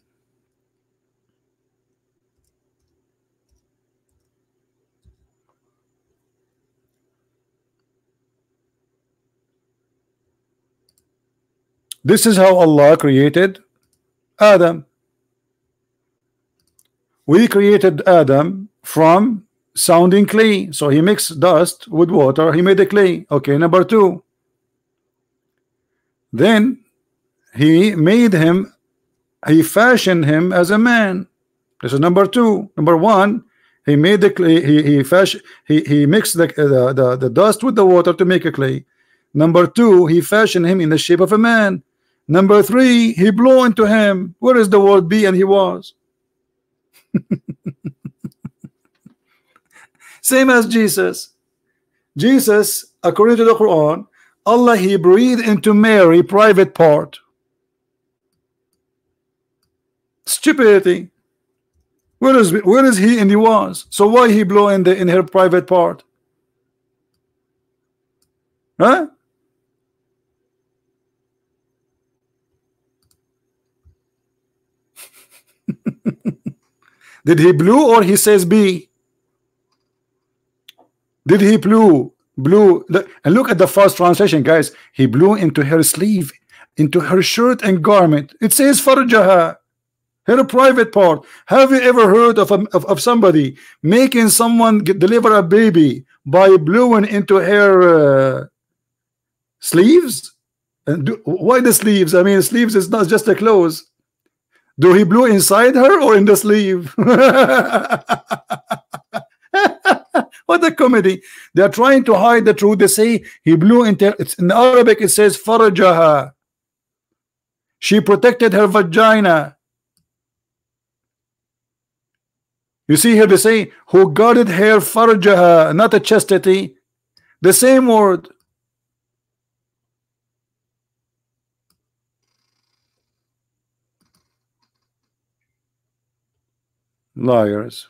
Speaker 1: This is how Allah created Adam. We created Adam from sounding clay. So he mixed dust with water, he made a clay. Okay, number two. Then he made him, he fashioned him as a man. This is number two. Number one, he made the clay, he mixed the dust with the water to make a clay. Number two, he fashioned him in the shape of a man. Number three, he blew into him. Where is the word be? And he was. Same as Jesus. Jesus, according to the Quran, Allah, he breathed into Mary private part. Stupidity. Where is he and he was? So why he blew in her private part? Huh? Did he blew or he says be? Did he blew? And look at the first translation, guys. He blew into her sleeve, into her shirt and garment. It says farjaha, her private part. Have you ever heard of somebody making someone deliver a baby by blowing into her sleeves? And why the sleeves? I mean, sleeves is not just the clothes. Do he blew inside her or in the sleeve? What a comedy. They are trying to hide the truth. They say he blew into, it's in Arabic it says farajaha. She protected her vagina. You see here they say who guarded her farajaha, not a chastity. The same word. Liars.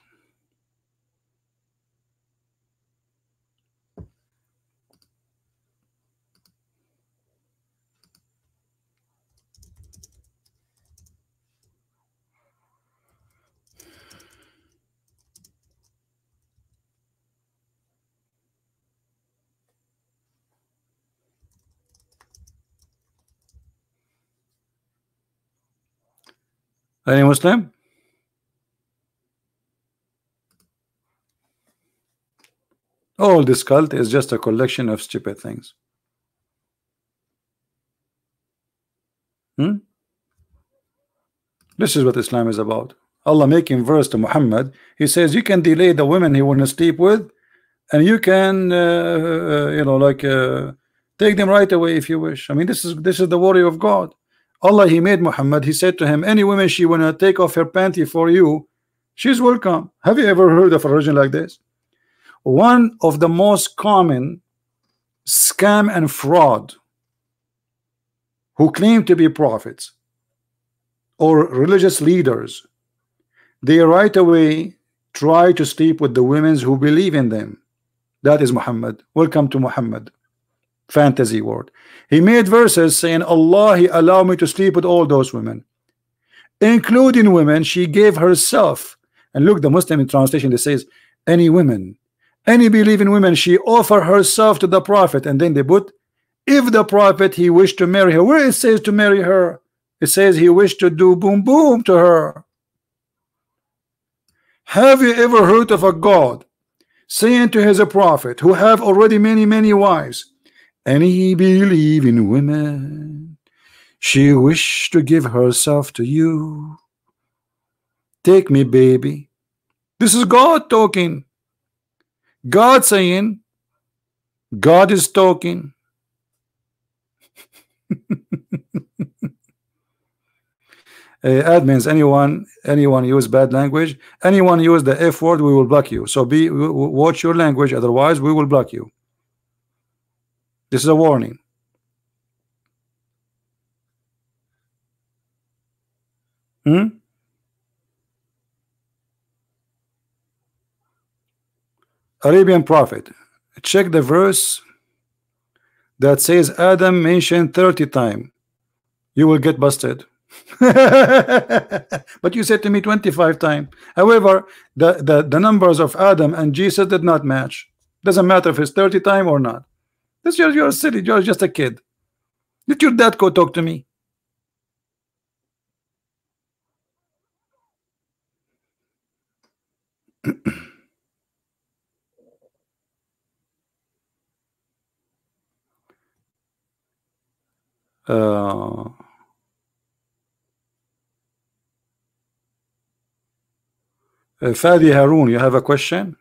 Speaker 1: Any Muslim? All this cult is just a collection of stupid things. This is what Islam is about. Allah making verse to Muhammad. He says you can delay the women he want to sleep with, and you can take them right away if you wish. I mean, this is the word of God. Allah, he made Muhammad, he said to him, any woman she wanna take off her panty for you, she's welcome. Have you ever heard of a religion like this? One of the most common scam and fraud who claim to be prophets or religious leaders, they right away try to sleep with the women who believe in them. That is Muhammad. Welcome to Muhammad. Fantasy word. He made verses saying Allah, he allowed me to sleep with all those women, including women she gave herself. And look, the Muslim translation, that says any women, any believing women, she offer herself to the prophet. And then they put if the prophet he wished to marry her. Where it says to marry her? It says he wished to do boom boom to her. Have you ever heard of a God saying to his prophet who have already many wives, any believing women, she wished to give herself to you, take me baby? This is God talking. God saying, God is talking. Admins, anyone use bad language, anyone use the F word, we will block you. So watch your language, otherwise we will block you. This is a warning. Arabian Prophet, check the verse that says Adam mentioned 30 times. You will get busted. But you said to me 25 times. However, the numbers of Adam and Jesus did not match. Doesn't matter if it's 30 times or not. This you're silly. You're just a kid. Let your dad go talk to me. uh, Fadi Haroon, you have a question?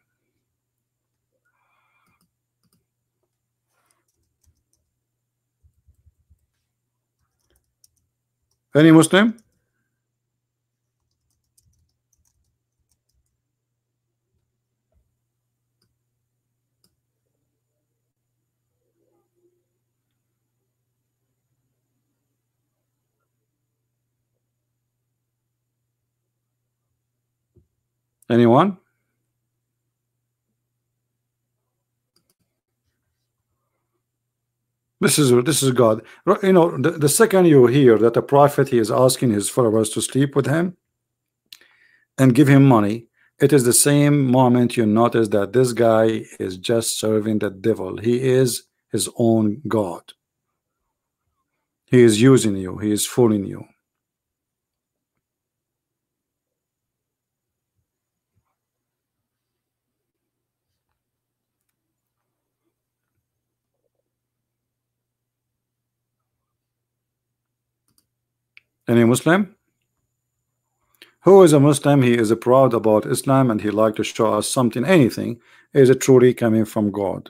Speaker 1: Any Muslim? Anyone? This is God. You know, the second you hear that a prophet, he is asking his followers to sleep with him and give him money, it is the same moment you notice that this guy is just serving the devil. He is his own God. He is using you. He is fooling you. Any Muslim? Who is a Muslim? He is proud about Islam and he like to show us something, anything is it truly coming from God.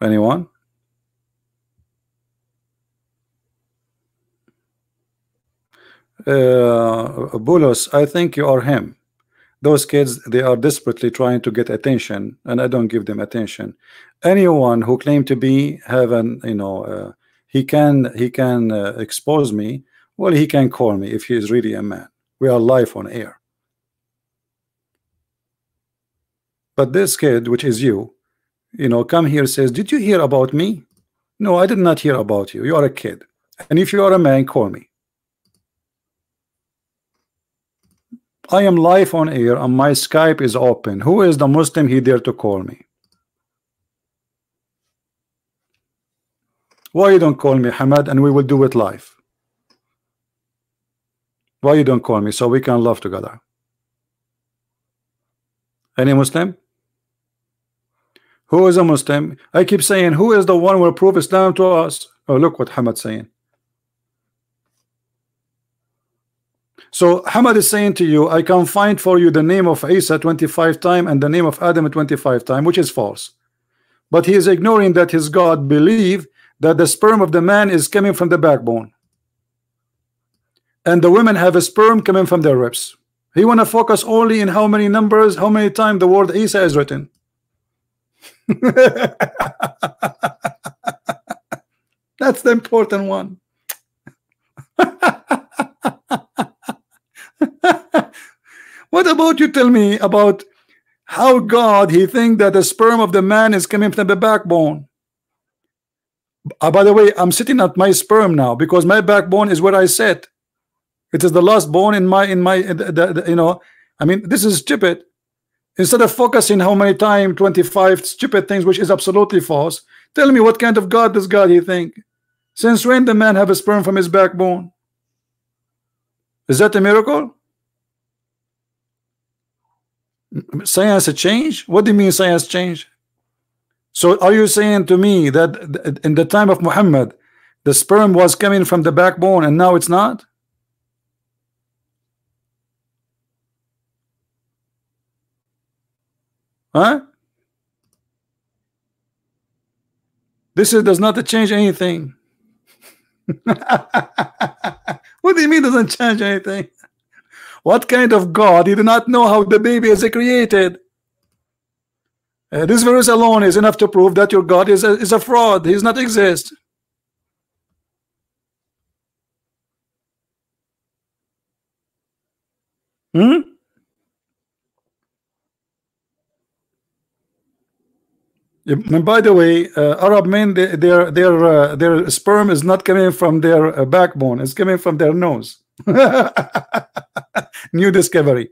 Speaker 1: Anyone? Bulos, I think you are him. Those kids, they are desperately trying to get attention and I don't give them attention. Anyone who claim to be heaven, you know, he can expose me. Well, he can call me if he is really a man. We are live on air. But this kid, which is you know, come here, says, did you hear about me? No, I did not hear about you. You are a kid. And if you are a man, call me. I am live on air and my Skype is open. Who is the Muslim he dare to call me? Why you don't call me, Hamad, and we will do it live? Why you don't call me so we can laugh together? Any Muslim? Who is a Muslim? I keep saying, who is the one who will prove Islam to us? Oh, look what Hamad saying. So Hamad is saying to you, I can find for you the name of Isa 25 times and the name of Adam 25 times, which is false. But he is ignoring that his God believe that the sperm of the man is coming from the backbone. And the women have a sperm coming from their ribs. He want to focus only in how many numbers, how many times the word Isa is written. That's the important one. What about you tell me about how God he think that the sperm of the man is coming from the backbone? By the way, I'm sitting at my sperm now because my backbone is where I sit. It is the last bone in my you know, I mean, this is stupid. Instead of focusing how many times 25 stupid things, which is absolutely false, tell me what kind of God does God he think? Since when the man have a sperm from his backbone? Is that a miracle? Science a change? What do you mean science change? So are you saying to me that in the time of Muhammad the sperm was coming from the backbone and now it's not? Huh? This does not change anything. What do you mean doesn't change anything? What kind of God? He did not know how the baby is created. This verse alone is enough to prove that your God is a fraud. He does not exist. And by the way, Arab men, their sperm is not coming from their backbone; it's coming from their nose. New discovery.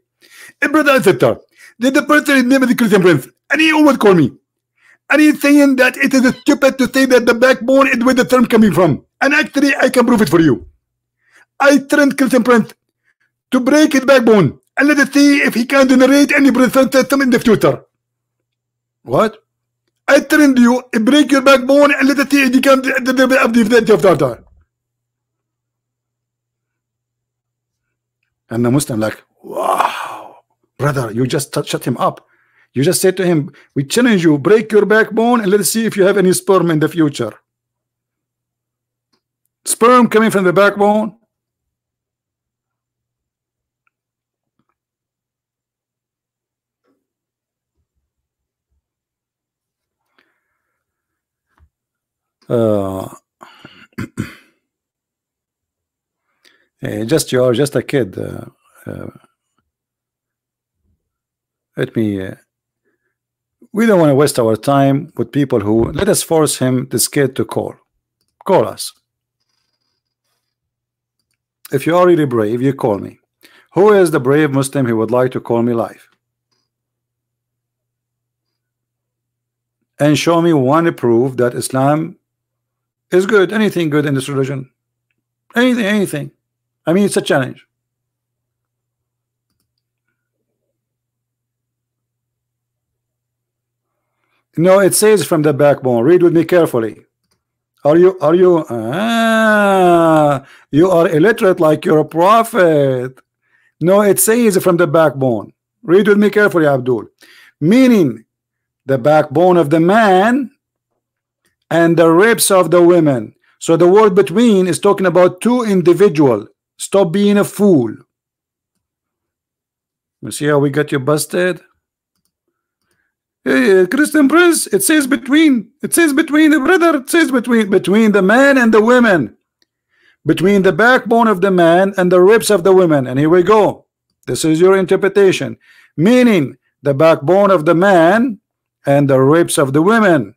Speaker 1: Brother and sister, the person name of the Christian prince, and he would call me, and he's saying that it is stupid to say that the backbone is where the term coming from, and actually I can prove it for you. I trained Christian prince to break his backbone and let us see if he can generate any present system in the future. What? I trained you, break your backbone and let it become the and the Muslim like, wow, brother, you just shut him up. You just said to him, we challenge you, break your backbone and let's see if you have any sperm in the future. Sperm coming from the backbone. Just you are just a kid. Let me. We don't want to waste our time with people who. Let us force him, this kid, to call us. If you are really brave, you call me. Who is the brave Muslim who would like to call me live and show me one proof that Islam is good? Anything good in this religion? Anything. I mean, it's a challenge. No, it says from the backbone. Read with me carefully. You are illiterate like you're a prophet. No, it says from the backbone. Read with me carefully, Abdul. Meaning the backbone of the man and the ribs of the women. So the word between is talking about two individuals. Stop being a fool. You see how we got you busted? Hey, Christian Prince, it says between. It says between the brother. It says between the man and the women. Between the backbone of the man and the ribs of the women. And here we go. This is your interpretation. Meaning the backbone of the man and the ribs of the women.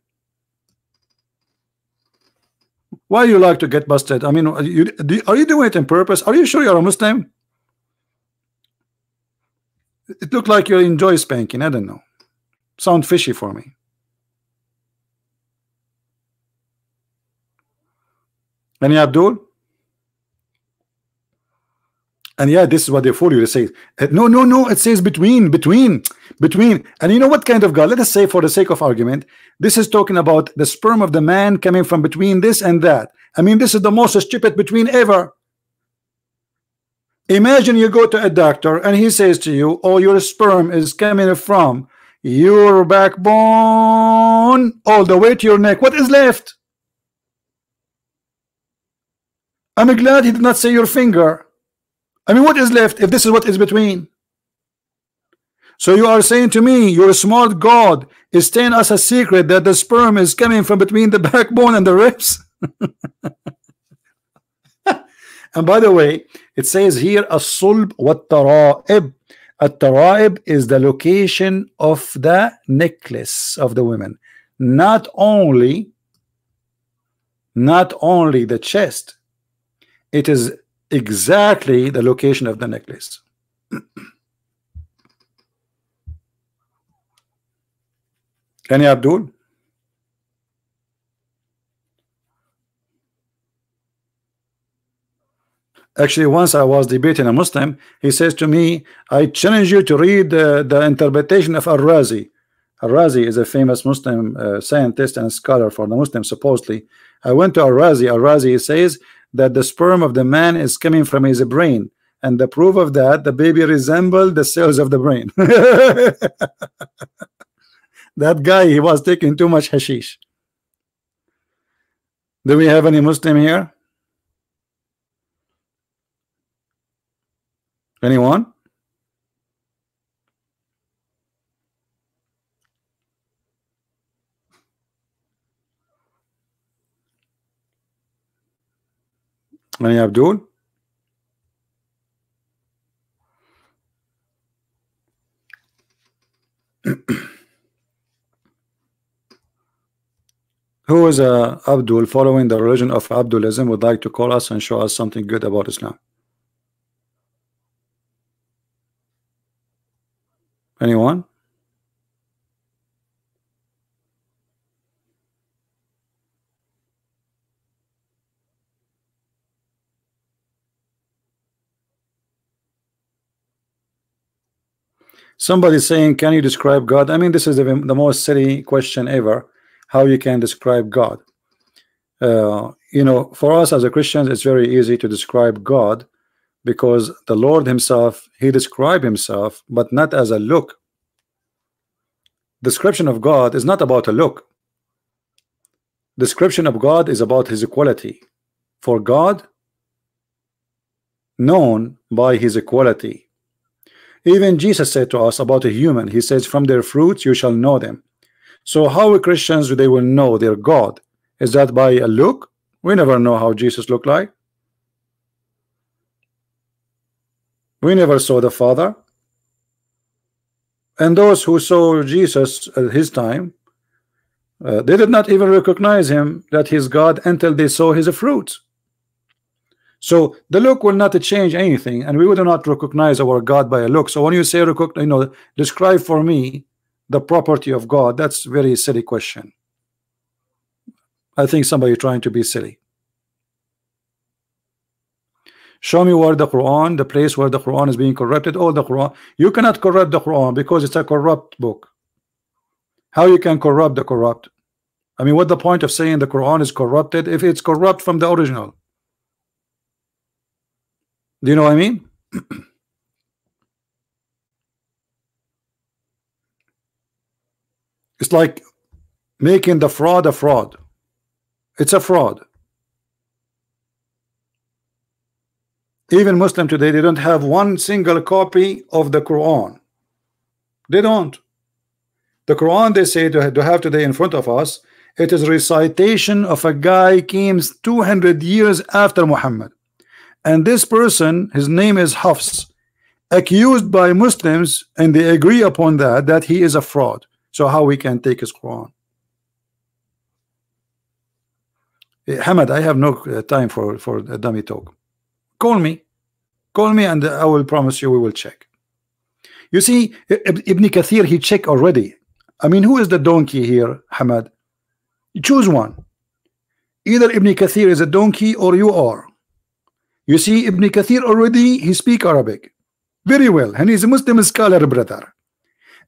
Speaker 1: Why you like to get busted? I mean, are you doing it on purpose? Are you sure you're a Muslim? It looked like you enjoy spanking. I don't know. Sound fishy for me. Any Abdul? And yeah, this is what they fool you. They say, no, it says between. And you know what kind of God? Let us say, for the sake of argument, this is talking about the sperm of the man coming from between this and that. I mean, this is the most stupid between ever. Imagine you go to a doctor and he says to you, oh, your sperm is coming from your backbone all the way to your neck. What is left? I'm glad he did not say your finger. I mean, what is left if this is what is between? So you are saying to me, your smart God is telling us a secret that the sperm is coming from between the backbone and the ribs? And by the way, it says here, as-sulb wat-tara'ib. At-tara'ib is the location of the necklace of the women. Not only the chest. It is exactly the location of the necklace. Any Abdul? Actually, once I was debating a Muslim, he says to me, I challenge you to read the interpretation of Al-Razi. Al-Razi is a famous Muslim scientist and scholar for the Muslims, supposedly. I went to Al-Razi. Al-Razi says that the sperm of the man is coming from his brain, and the proof of that, the baby resembled the cells of the brain. That guy, he was taking too much hashish. Do we have any Muslim here? Anyone? Any Abdul? Who is Abdul following the religion of Abdulism would like to call us and show us something good about Islam? Anyone? Somebody saying, can you describe God? I mean, this is the most silly question ever. how you can describe God. You know, for us as a Christians, it's very easy to describe God, because the Lord himself, he described himself, but not as a look. Description of God is not about a look. Description of God is about his equality. For God, known by his equality. Even Jesus said to us about a human, he says, from their fruits you shall know them. So how Christians they will know their God? Is that by a look? We never know how Jesus looked like. We never saw the Father. And those who saw Jesus at his time, they did not even recognize him that he's God until they saw his fruits. So the look will not change anything, and we would not recognize our God by a look. So when you say, you know, describe for me the property of God, that's a very silly question. I think somebody trying to be silly. Show me where the Quran, the place where the Quran is being corrupted. Oh, the Quran, you cannot corrupt the Quran because it's a corrupt book. How you can corrupt the corrupt? I mean, what's the point of saying the Quran is corrupted if it's corrupt from the original? Do you know what I mean? It's like making the fraud a fraud. It's a fraud. Even Muslim today, they don't have one single copy of the Quran. They don't. The Quran, they say to have today in front of us, it is recitation of a guy came 200 years after Muhammad. And this person, his name is Hafs, accused by Muslims, and they agree upon that he is a fraud. So how we can take his Quran? Hamad, I have no time for a dummy talk. Call me and I will promise you we will check. You see, Ibn Kathir, he checked already. I mean, who is the donkey here, Hamad? You choose one. Either Ibn Kathir is a donkey or you are. You see, Ibn Kathir already, he speak Arabic very well, and he's a Muslim scholar, brother.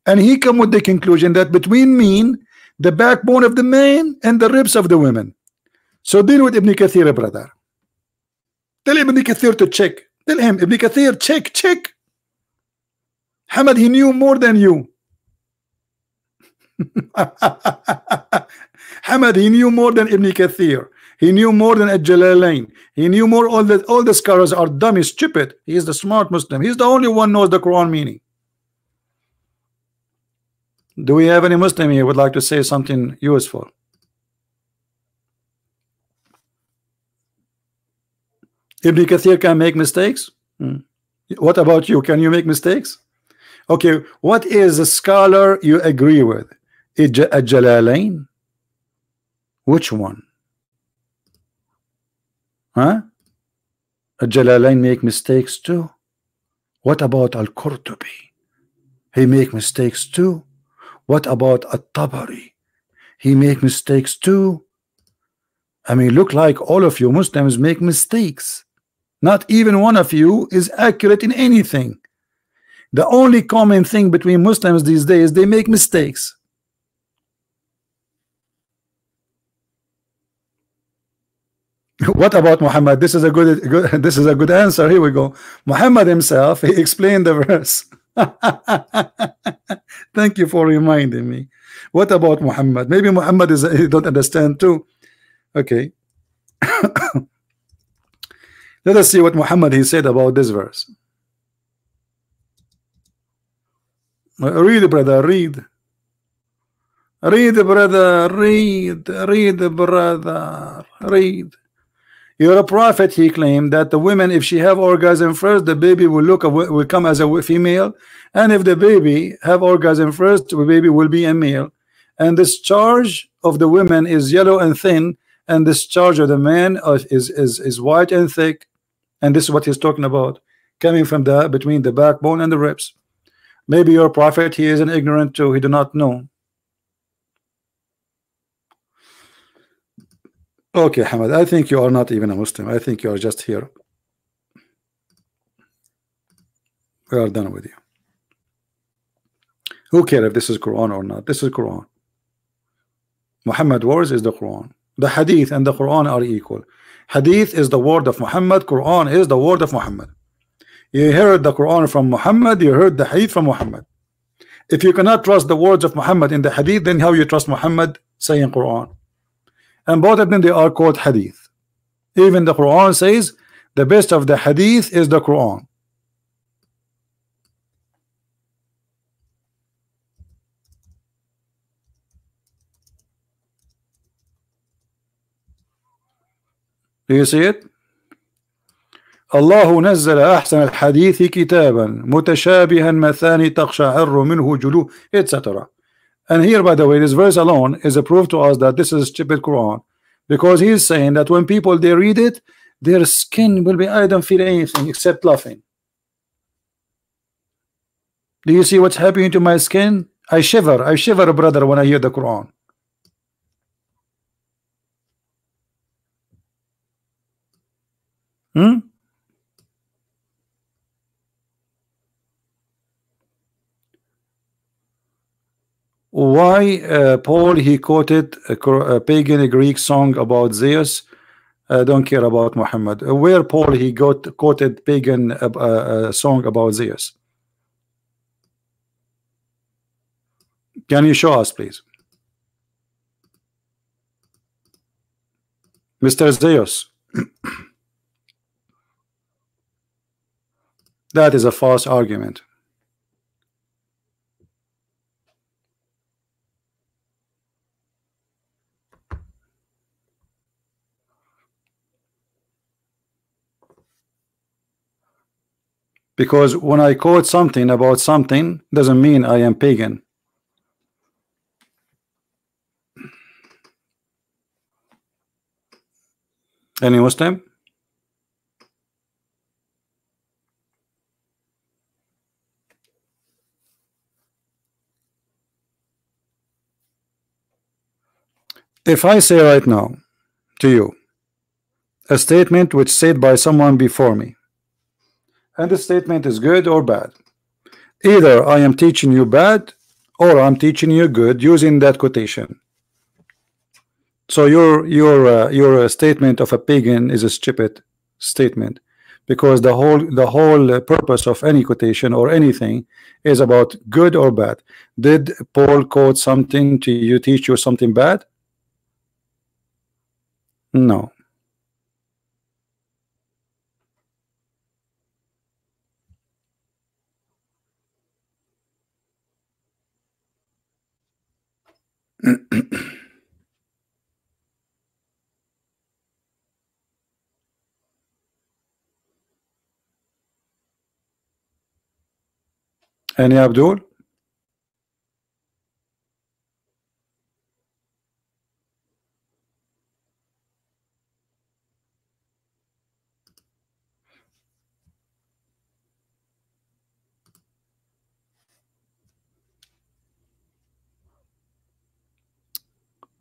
Speaker 1: And he come with the conclusion that between mean the backbone of the man and the ribs of the women. So deal with Ibn Kathir, brother. Tell Ibn Kathir to check. Tell him, Ibn Kathir, check. Hamad, he knew more than you. Hamad, he knew more than Ibn Kathir. He knew more than Al-Jalalain. He knew more. All the scholars are dummy, stupid. He is the smart Muslim. He's the only one knows the Quran meaning. Do we have any Muslim here would like to say something useful? Ibn Kathir can make mistakes. What about you? Can you make mistakes? Okay, what is a scholar you agree with? Al-Jalalain? Which one? Huh? Al-Jalalain make mistakes too. What about Al-Qurtubi? He make mistakes too. What about At-Tabari? He make mistakes too. I mean, look like all of you Muslims make mistakes. Not even one of you is accurate in anything. The only common thing between Muslims these days, they make mistakes. What about Muhammad? This is a good answer. Here we go. Muhammad himself, he explained the verse. Thank you for reminding me. What about Muhammad? Maybe Muhammad is he don't understand too. Okay. Let us see what Muhammad he said about this verse. Read, brother, read. Read, brother, read. Read, brother, read. You're a prophet, he claimed, that the woman, if she have orgasm first, the baby will come as a female, and if the baby have orgasm first, the baby will be a male. And this charge of the women is yellow and thin, and this charge of the man is white and thick. And this is what he's talking about, coming from between the backbone and the ribs. Maybe your prophet, he is an ignorant too, he do not know. Okay, Hamad, I think you are not even a Muslim. I think you are just here. We are done with you. Who cares if this is Quran or not? This is Quran. Muhammad words is the Quran. The Hadith and the Quran are equal. Hadith is the word of Muhammad. Quran is the word of Muhammad. You heard the Quran from Muhammad. You heard the Hadith from Muhammad. If you cannot trust the words of Muhammad in the Hadith, then how you trust Muhammad saying Quran? And both of them, they are called Hadith. Even the Quran says the best of the Hadith is the Quran. Do you see it? الله نزل أحسن الحديث كتابا متشابها مثاني تقشعر منه جلوه etc. And here, by the way, this verse alone is a proof to us that this is stupid Quran, because he is saying that when people they read it, their skin will be, I don't feel anything except laughing. Do you see what's happening to my skin? I shiver, brother, when I hear the Quran. Why Paul he quoted a pagan Greek song about Zeus? Don't care about Muhammad. Where Paul he quoted pagan song about Zeus? Can you show us, please, Mr. Zeus? That is a false argument. Because when I quote something about something doesn't mean I am pagan. Any Muslim? If I say right now to you a statement which said by someone before me, and the statement is good or bad, either I am teaching you bad or I'm teaching you good using that quotation. So your statement of a pagan is a stupid statement, because the whole purpose of any quotation or anything is about good or bad. Did Paul quote something to you, teach you something bad? No. Any Abdul?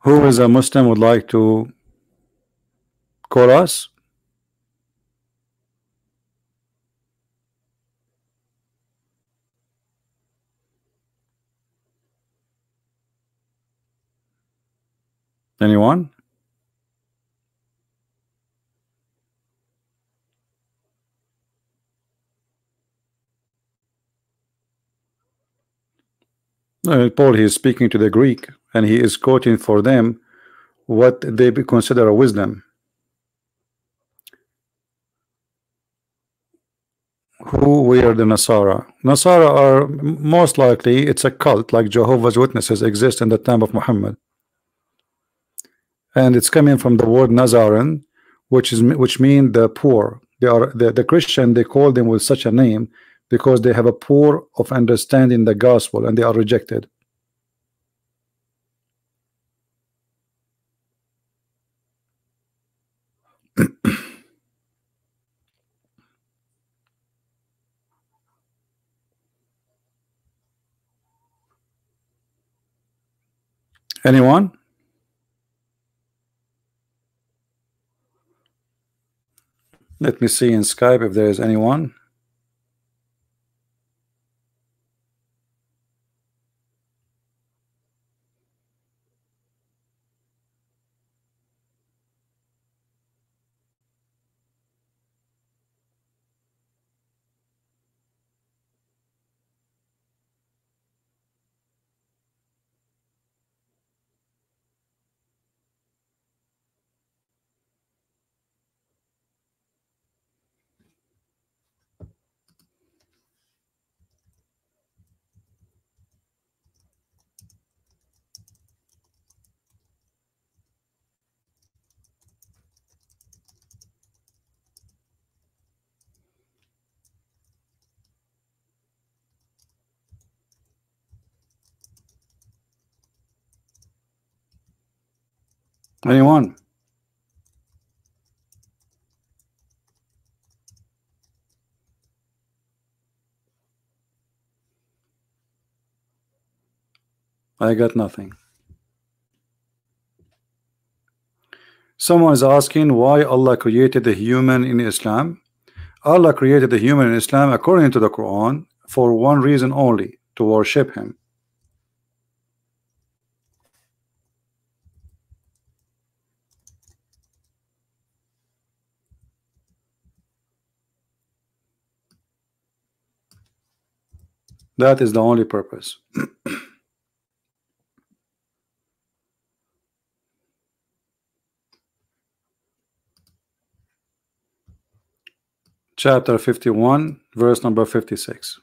Speaker 1: Who is a Muslim would like to call us? Anyone? Paul, he is speaking to the Greek and he is quoting for them what they consider a wisdom. Who were the Nasara? Nasara are most likely, it's a cult like Jehovah's Witnesses exist in the time of Muhammad, and it's coming from the word Nazaran, which mean the poor. They are the Christian, they call them with such a name because they have a poor of understanding the gospel and they are rejected. Anyone? Let me see in Skype if there is anyone. Anyone? I got nothing. Someone is asking why Allah created the human in Islam. Allah created the human in Islam according to the Quran for one reason only, to worship him. That is the only purpose. Chapter 51, verse number 56.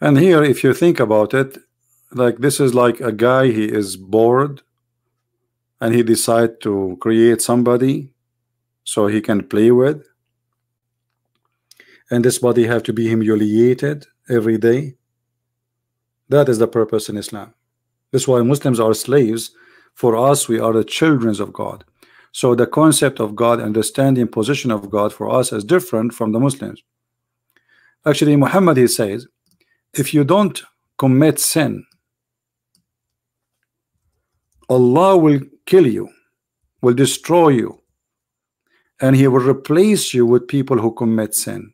Speaker 1: And here, if you think about it, like this is like a guy, he is bored and he decide to create somebody so he can play with, and this body have to be humiliated every day. That is the purpose in Islam. That's why Muslims are slaves. For us, we are the children of God. So the concept of God, understanding position of God for us is different from the Muslims. Actually, Muhammad, he says, if you don't commit sin, Allah will kill you, will destroy you, and he will replace you with people who commit sin.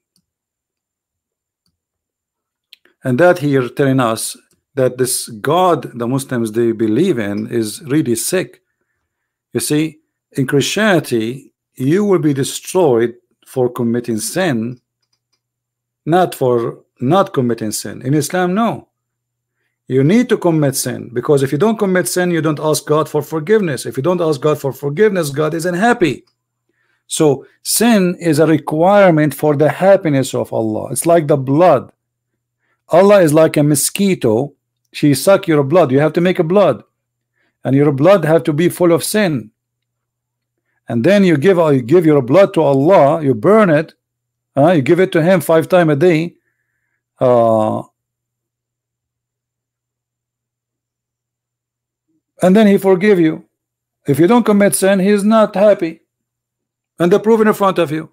Speaker 1: And that here telling us that this God the Muslims they believe in is really sick. You see, in Christianity you will be destroyed for committing sin, not for not committing sin. In Islam, no, you need to commit sin, because if you don't commit sin, you don't ask God for forgiveness. If you don't ask God for forgiveness, God isn't happy. So sin is a requirement for the happiness of Allah. It's like the blood. Allah is like a mosquito. She suck your blood. You have to make a blood, and your blood have to be full of sin. And then you give your blood to Allah. You burn it. You give it to Him 5 times a day. And then He forgive you. If you don't commit sin, He is not happy. And the proof in front of you.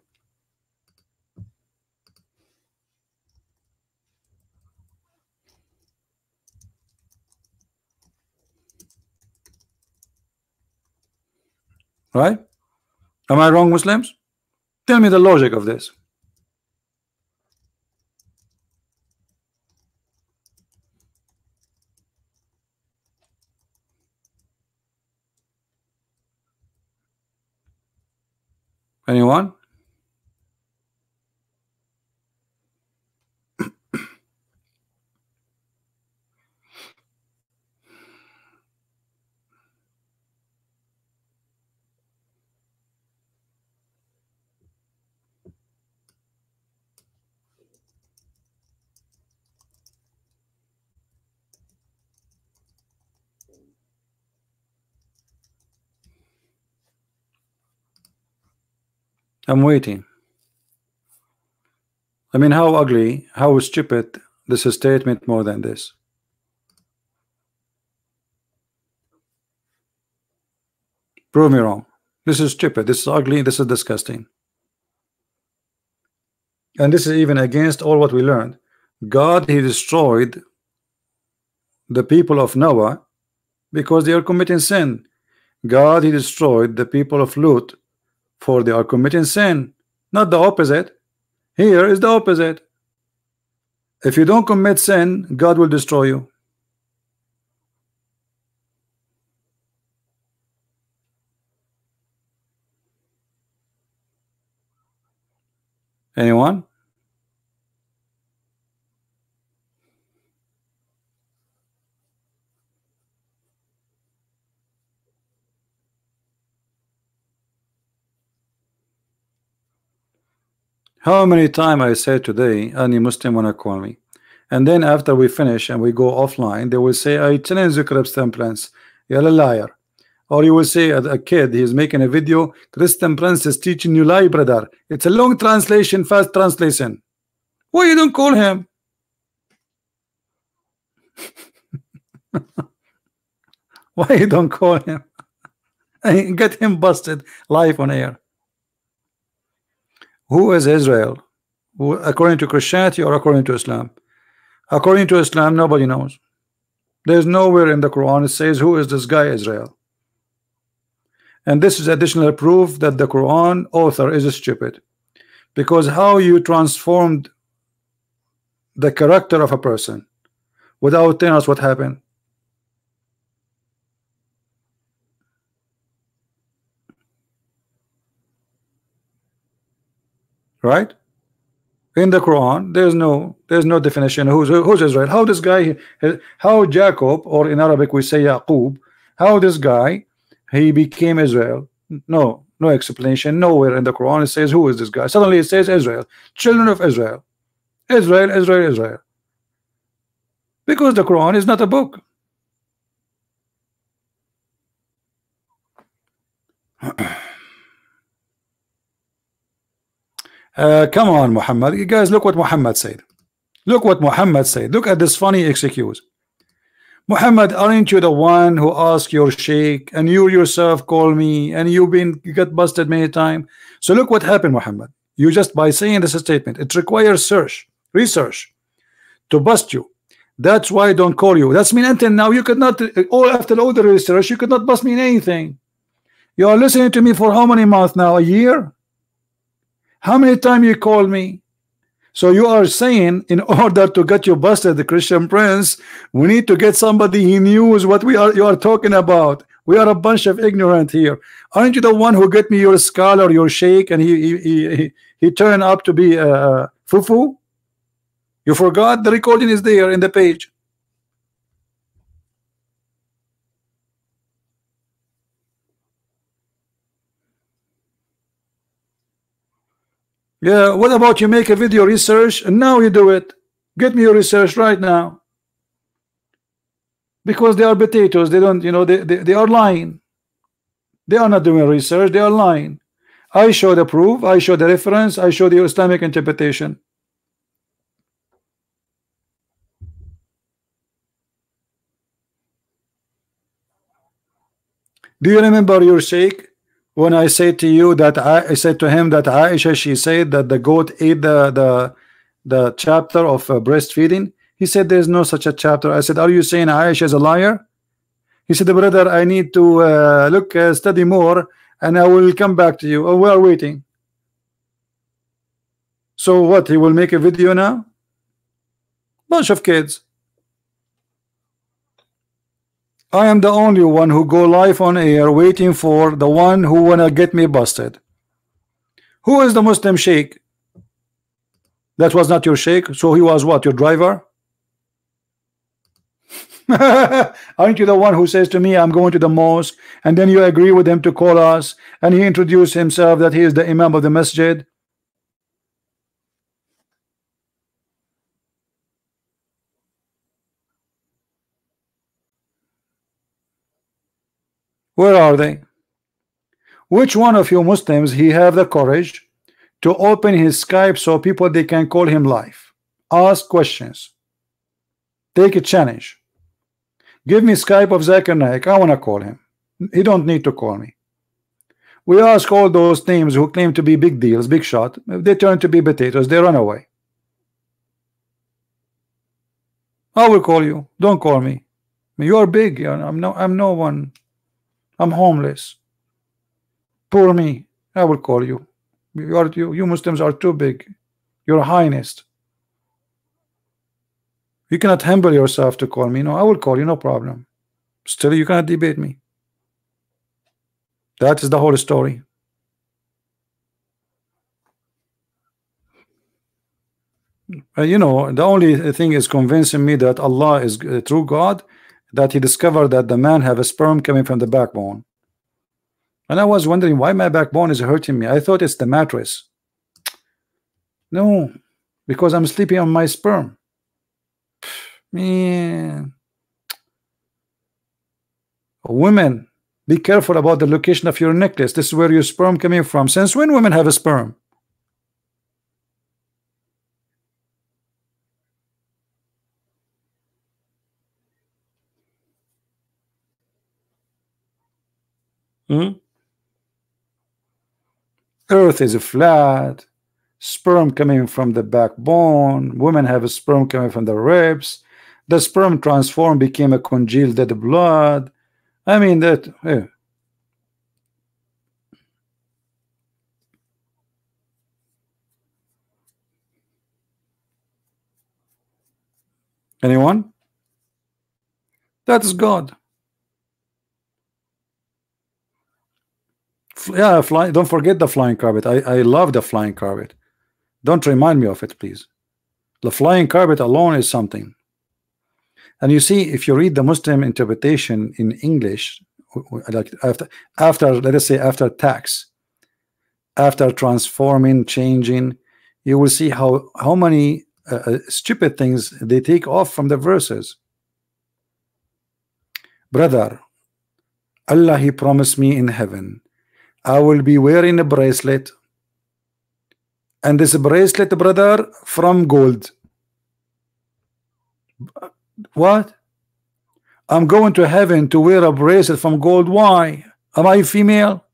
Speaker 1: Right? Am I wrong, Muslims? Tell me the logic of this. Anyone? I'm waiting. I mean, how ugly, how stupid this is statement more than this. Prove me wrong. This is stupid. This is ugly. This is disgusting. And this is even against all what we learned. God, He destroyed the people of Noah because they are committing sin. God, He destroyed the people of Lut for they are committing sin, not the opposite. Here is the opposite. If you don't commit sin, God will destroy you. Anyone? How many times I said today, any Muslim wanna call me, And then after we finish and we go offline, they will say, I challenge the Christian Prince. You're a liar. Or you will say, a kid, he's making a video, Christian Prince is teaching you lie, brother. It's a long translation, fast translation. Why you don't call him? Why you don't call him? And get him busted live on air. Who is Israel? According to Christianity or according to Islam? According to Islam, nobody knows. There's nowhere in the Quran it says who is this guy Israel. And this is additional proof that the Quran author is stupid. Because how you transformed the character of a person without telling us what happened? Right? In the Quran, there's no definition who's Israel. How this guy, how Jacob, or in Arabic we say Yaqub, how this guy he became Israel? No explanation. Nowhere in the Quran it says who is this guy. Suddenly it says Israel, children of Israel, Israel. Because the Quran is not a book. Come on, Muhammad. You guys, look what Muhammad said. Look what Muhammad said. Look at this funny excuse. Muhammad, aren't you the one who asked your sheikh, and you yourself call me, and you got busted many times? So look what happened, Muhammad. You just by saying this statement, it requires research to bust you. That's why I don't call you. That's mean until now you could not, after all the research, you could not bust me in anything. You are listening to me for how many months now? A year? How many times you call me? So you are saying in order to get you busted, the Christian Prince, we need to get somebody he knows what you are talking about. We are a bunch of ignorant here. Aren't you the one who get me your scholar, your sheikh, and he turned up to be fufu? You forgot? The recording is there in the page. Yeah, what about you make a video research and now you do it? Get me your research right now. Because they are potatoes, they don't, they are lying. They are not doing research, they are lying. I show the proof, I show the reference, I show the Islamic interpretation. Do you remember your sheikh? When I said to you that I said to him that Aisha, she said that the goat ate the chapter of breastfeeding. He said there's no such a chapter. I said, are you saying Aisha is a liar? He said, brother, I need to study more and I will come back to you. Oh, we are waiting. So what, he will make a video now? Bunch of kids. I am the only one who go live on air waiting for the one who wanna get me busted. Who is the Muslim sheikh? That was not your sheikh, so he was what, your driver? Aren't you the one who says to me, I'm going to the mosque, and then you agree with him to call us, and he introduced himself that he is the imam of the masjid? Where are they? Which one of you Muslims he have the courage to open his Skype so people they can call him live, ask questions, take a challenge? Give me Skype of Zakir Naik. I want to call him. He don't need to call me. We ask all those names who claim to be big deals, big shot. If they turn to be potatoes, they run away. I will call you. Don't call me. You are big. I'm no one. I'm homeless. Poor me. I will call you. You Muslims are too big. Your Highness. You cannot humble yourself to call me. No, I will call you, no problem. Still, you cannot debate me. That is the whole story. The only thing is convincing me that Allah is a true God, that he discovered that the man have a sperm coming from the backbone. And I was wondering why my backbone is hurting me. I thought it's the mattress. No, because I'm sleeping on my sperm. Man, women, be careful about the location of your necklace. This is where your sperm coming from. Since when women have a sperm? Earth is flat. Sperm coming from the backbone. Women have a sperm coming from the ribs. The sperm transformed, became a congealed dead blood. I mean that. Yeah. Anyone? That is God. Yeah, fly. Don't forget the flying carpet. I love the flying carpet. Don't remind me of it, please. The flying carpet alone is something. And you see, if you read the Muslim interpretation in English, like after let us say after tax, after transforming, changing, you will see how many stupid things they take off from the verses. Brother, Allah, He promised me in heaven, I will be wearing a bracelet, and this bracelet, brother, from gold. What? I'm going to heaven to wear a bracelet from gold. Why? Am I female?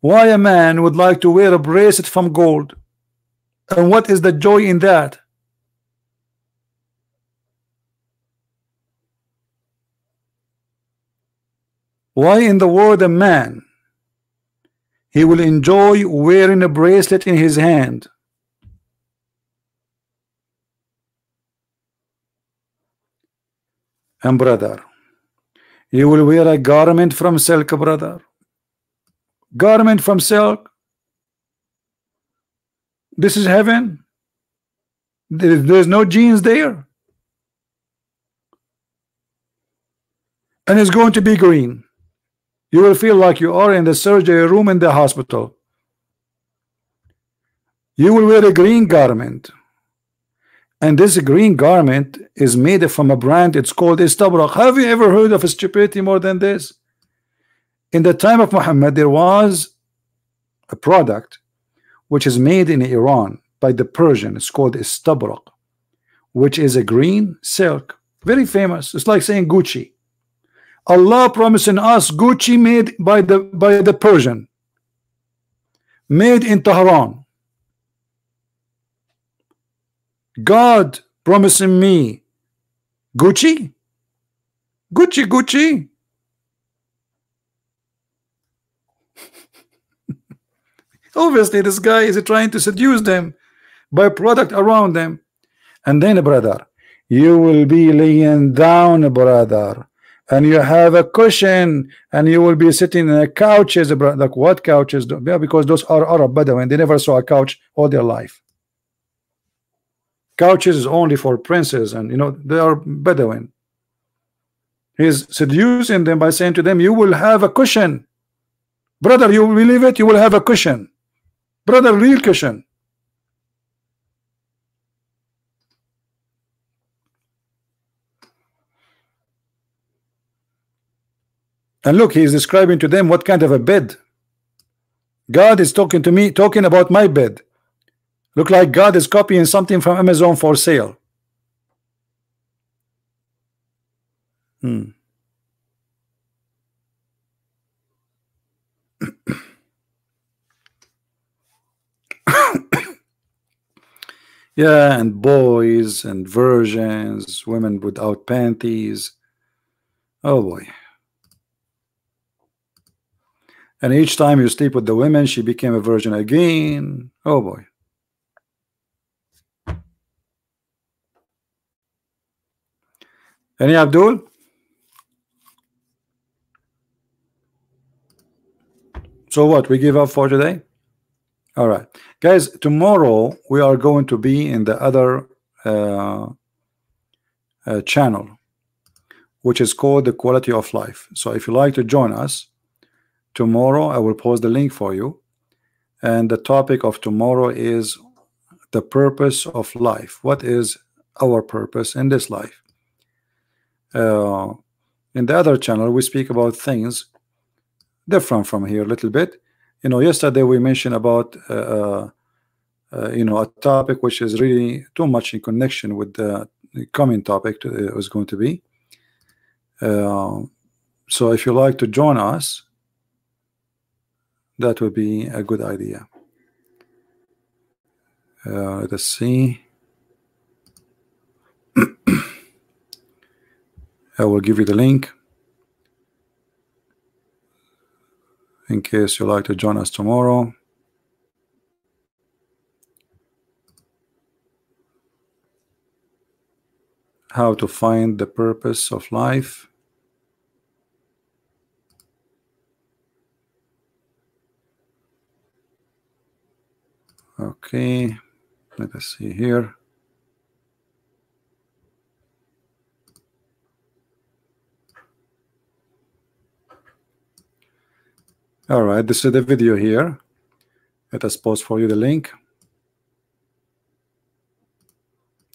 Speaker 1: Why a man would like to wear a bracelet from gold? And what is the joy in that? Why in the world a man, he will enjoy wearing a bracelet in his hand? And brother, you will wear a garment from silk, brother. Garment from silk. This is heaven. There's no jeans there. And it's going to be green. You will feel like you are in the surgery room in the hospital. You will wear a green garment. And this green garment is made from a brand, it's called Istabrak. Have you ever heard of a stupidity more than this? In the time of Muhammad, there was a product which is made in Iran by the Persian. It's called Istabrak, which is a green silk. Very famous. It's like saying Gucci. Allah promising us Gucci made by the Persian, made in Tehran. God promising me Gucci, Gucci. Obviously this guy is trying to seduce them by product around them. And then brother, you will be laying down, brother, and you have a cushion, and you will be sitting in a couches, like what couches? Yeah, because those are Arab Bedouin. They never saw a couch all their life. Couches is only for princes, and you know they are Bedouin. He's seducing them by saying to them, you will have a cushion, brother. You will believe it? You will have a cushion, brother, real cushion. And look, he is describing to them what kind of a bed. God is talking to me, talking about my bed. Look like God is copying something from Amazon for sale. Yeah, and boys and virgins, women without panties. Oh boy. And each time you sleep with the women, she became a virgin again. Oh boy. Any Abdul? So what, we give up for today? All right, guys, tomorrow we are going to be in the other channel, which is called the Quality of Life. So if you like to join us tomorrow, I will post the link for you, and the topic of tomorrow is the purpose of life. What is our purpose in this life. In the other channel we speak about things different from here a little bit. You know, yesterday we mentioned about you know, a topic which is really too much in connection with the coming topic was going to be. So if you like to join us, that would be a good idea. Let us see. I will give you the link in case you like to join us tomorrow. How to find the purpose of life. Okay, let us see here. All right, this is the video here. Let us post for you the link.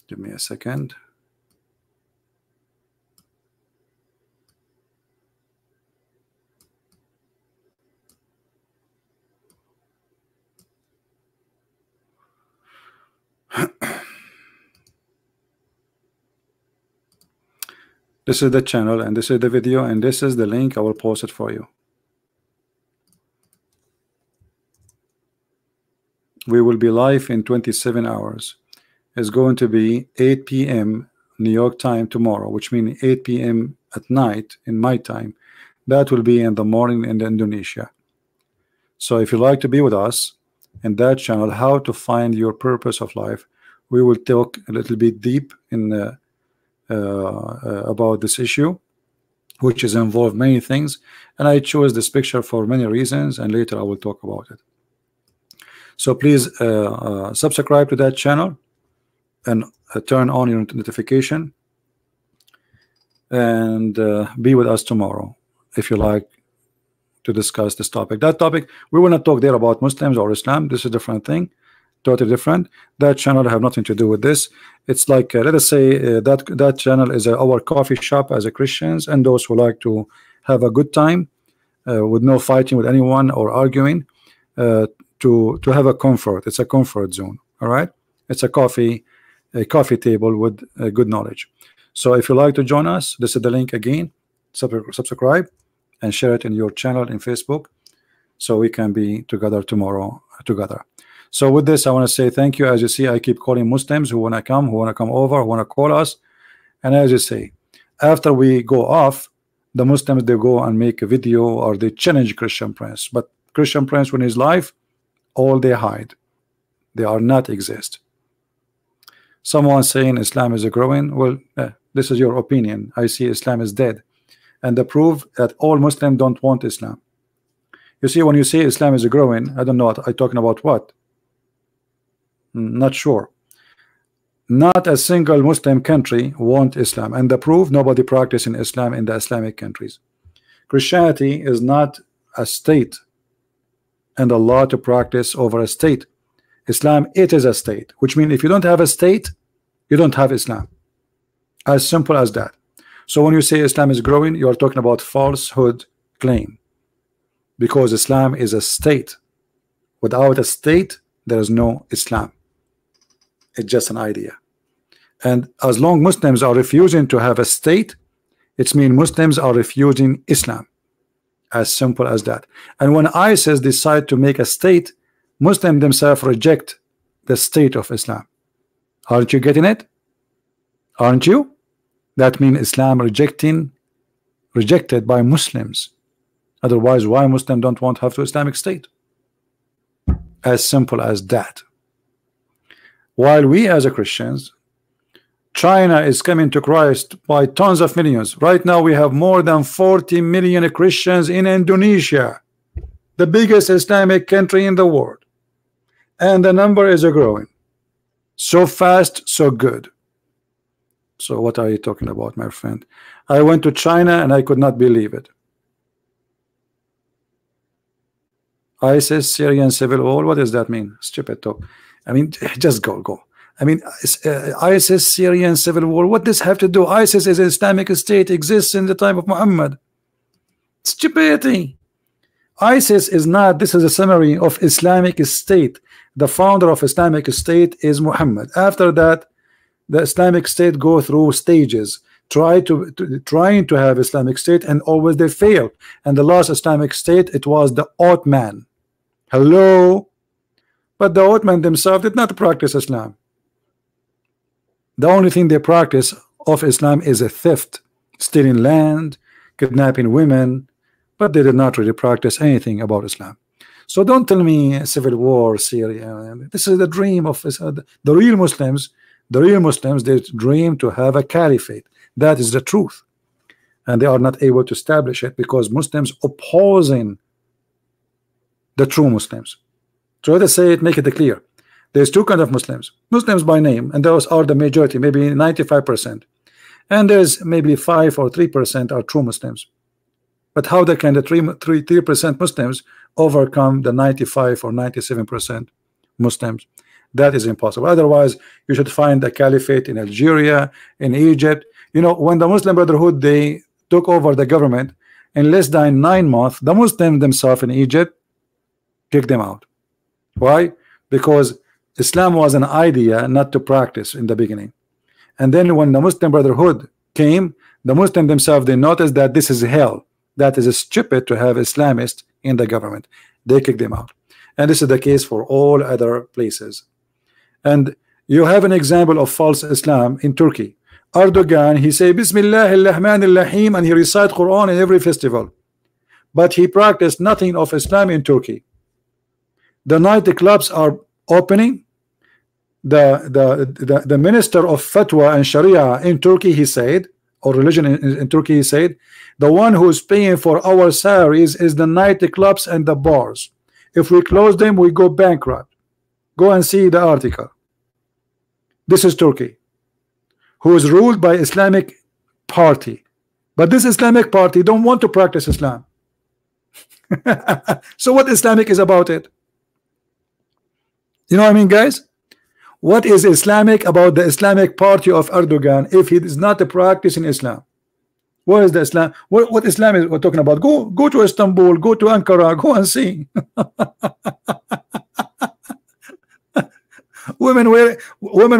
Speaker 1: Give me a second. This is the channel, and this is the video, and this is the link. I will post it for you. We will be live in 27 hours. It's going to be 8 p.m. New York time tomorrow, which means 8 p.m. at night in my time. That will be in the morning in Indonesia. So if you like to be with us in that channel, how to find your purpose of life, we will talk a little bit deep in about this issue, which is involved many things, and I chose this picture for many reasons, and later I will talk about it. So please subscribe to that channel and turn on your notification, and be with us tomorrow if you like to discuss this topic. That topic, we will not talk there about Muslims or Islam. This is a different thing, totally different. That channel have nothing to do with this. It's like let us say that channel is our coffee shop as a Christians, and those who like to have a good time with no fighting with anyone or arguing, to have a comfort. It's a comfort zone. All right, it's a coffee table with good knowledge. So if you like to join us, this is the link again. Subscribe and share it in your channel in Facebook, so we can be together tomorrow together. So with this, I want to say thank you. As you see, I keep calling Muslims who want to come over, who want to call us. And as you say, after we go off, the Muslims, they go and make a video or they challenge Christian Prince. But Christian Prince, when he's live, all they hide, they are not exist. Someone saying Islam is growing. Well, this is your opinion. I see Islam is dead, and the proof that all Muslims don't want Islam. You see, when you say Islam is growing, I don't know what I'm talking about. What? Not sure. Not a single Muslim country want Islam, and the proof, nobody practicing Islam in the Islamic countries. Christianity is not a state and a law to practice over a state. Islam, it is a state, which means if you don't have a state, you don't have Islam. As simple as that. So when you say Islam is growing, you are talking about falsehood claim, because Islam is a state. Without a state, there is no Islam. It's just an idea. And as long Muslims are refusing to have a state, it means Muslims are refusing Islam. As simple as that. And when ISIS decide to make a state, Muslims themselves reject the state of Islam. Aren't you getting it? Aren't you? That means Islam rejected by Muslims. Otherwise, why Muslims don't want to have to Islamic state? As simple as that. While we as a Christians, China is coming to Christ by tons of millions. Right now we have more than 40 million Christians in Indonesia, the biggest Islamic country in the world, and the number is growing so fast, so good. So what are you talking about, my friend? I went to China and I could not believe it. ISIS, Syrian civil war, what does that mean? Stupid talk. I mean, just go. I mean, ISIS, Syrian civil war, what does have to do? ISIS is an Islamic state, exists in the time of Muhammad. Stupidity. ISIS is not, this is a summary of Islamic State. The founder of Islamic State is Muhammad. After that, the Islamic State go through stages, trying to have Islamic State, and always they fail. And the last Islamic State, it was the Ottoman. Hello? But the Ottoman themselves did not practice Islam. The only thing they practice of Islam is a theft, stealing land, kidnapping women, but they did not really practice anything about Islam. So don't tell me civil war, Syria. This is the dream of the real Muslims. The real Muslims, they dream to have a caliphate. That is the truth. And they are not able to establish it because Muslims opposing the true Muslims. So let us say it, make it clear. There's two kinds of Muslims. Muslims by name, and those are the majority, maybe 95%. And there's maybe 5 or 3% are true Muslims. But how can the 3% Muslims overcome the 95 or 97% Muslims? That is impossible. Otherwise, you should find a caliphate in Algeria, in Egypt. You know, when the Muslim Brotherhood, they took over the government, in less than 9 months, the Muslims themselves in Egypt kicked them out. Why? Because Islam was an idea not to practice in the beginning. And then when the Muslim Brotherhood came, the Muslims themselves, they noticed that this is hell. That is stupid to have Islamists in the government. They kicked them out. And this is the case for all other places. And you have an example of false Islam in Turkey. Erdogan, he say Bismillah ar-Rahman ar-Rahim, and he recite Quran in every festival. But he practiced nothing of Islam in Turkey. The nightclubs are opening. The minister of Fatwa and Sharia in Turkey, he said, or religion in Turkey, he said, the one who is paying for our salaries is the nightclubs and the bars. If we close them, we go bankrupt. Go and see the article. This is Turkey, who is ruled by Islamic party. But this Islamic party don't want to practice Islam. So what Islamic is about it? You know what I mean, guys? What is Islamic about the Islamic party of Erdogan if he is not practicing Islam? What is the Islam? What Islam is we're talking about? Go to Istanbul, go to Ankara, go and see. Women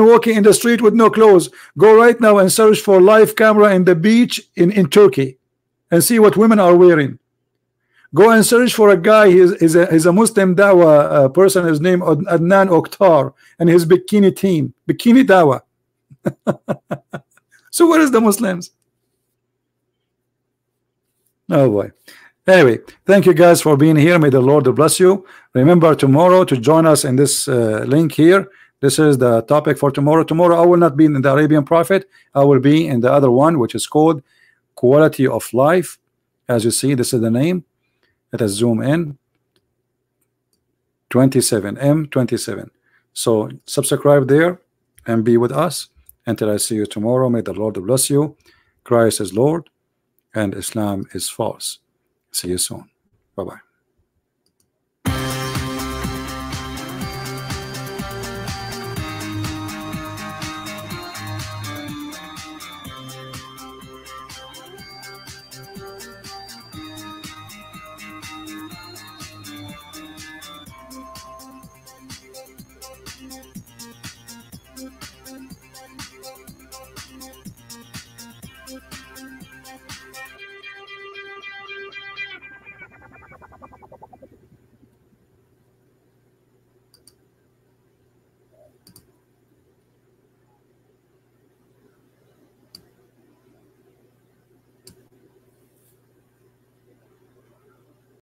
Speaker 1: walking in the street with no clothes. Go right now and search for live camera in the beach in Turkey and see what women are wearing. Go and search for a guy. He's a Muslim Dawa person. His name Adnan Oktar, and his bikini team, bikini Dawa. So where is the Muslims? Oh boy. Anyway, thank you guys for being here. May the Lord bless you. Remember tomorrow to join us in this link here. This is the topic for tomorrow. Tomorrow I will not be in the Arabian Prophet. I will be in the other one, which is called Quality of Life. As you see, this is the name. Let us zoom in. 27 M27. So subscribe there and be with us until I see you tomorrow. May the Lord bless you. Christ is Lord and Islam is false. See you soon. Bye-bye.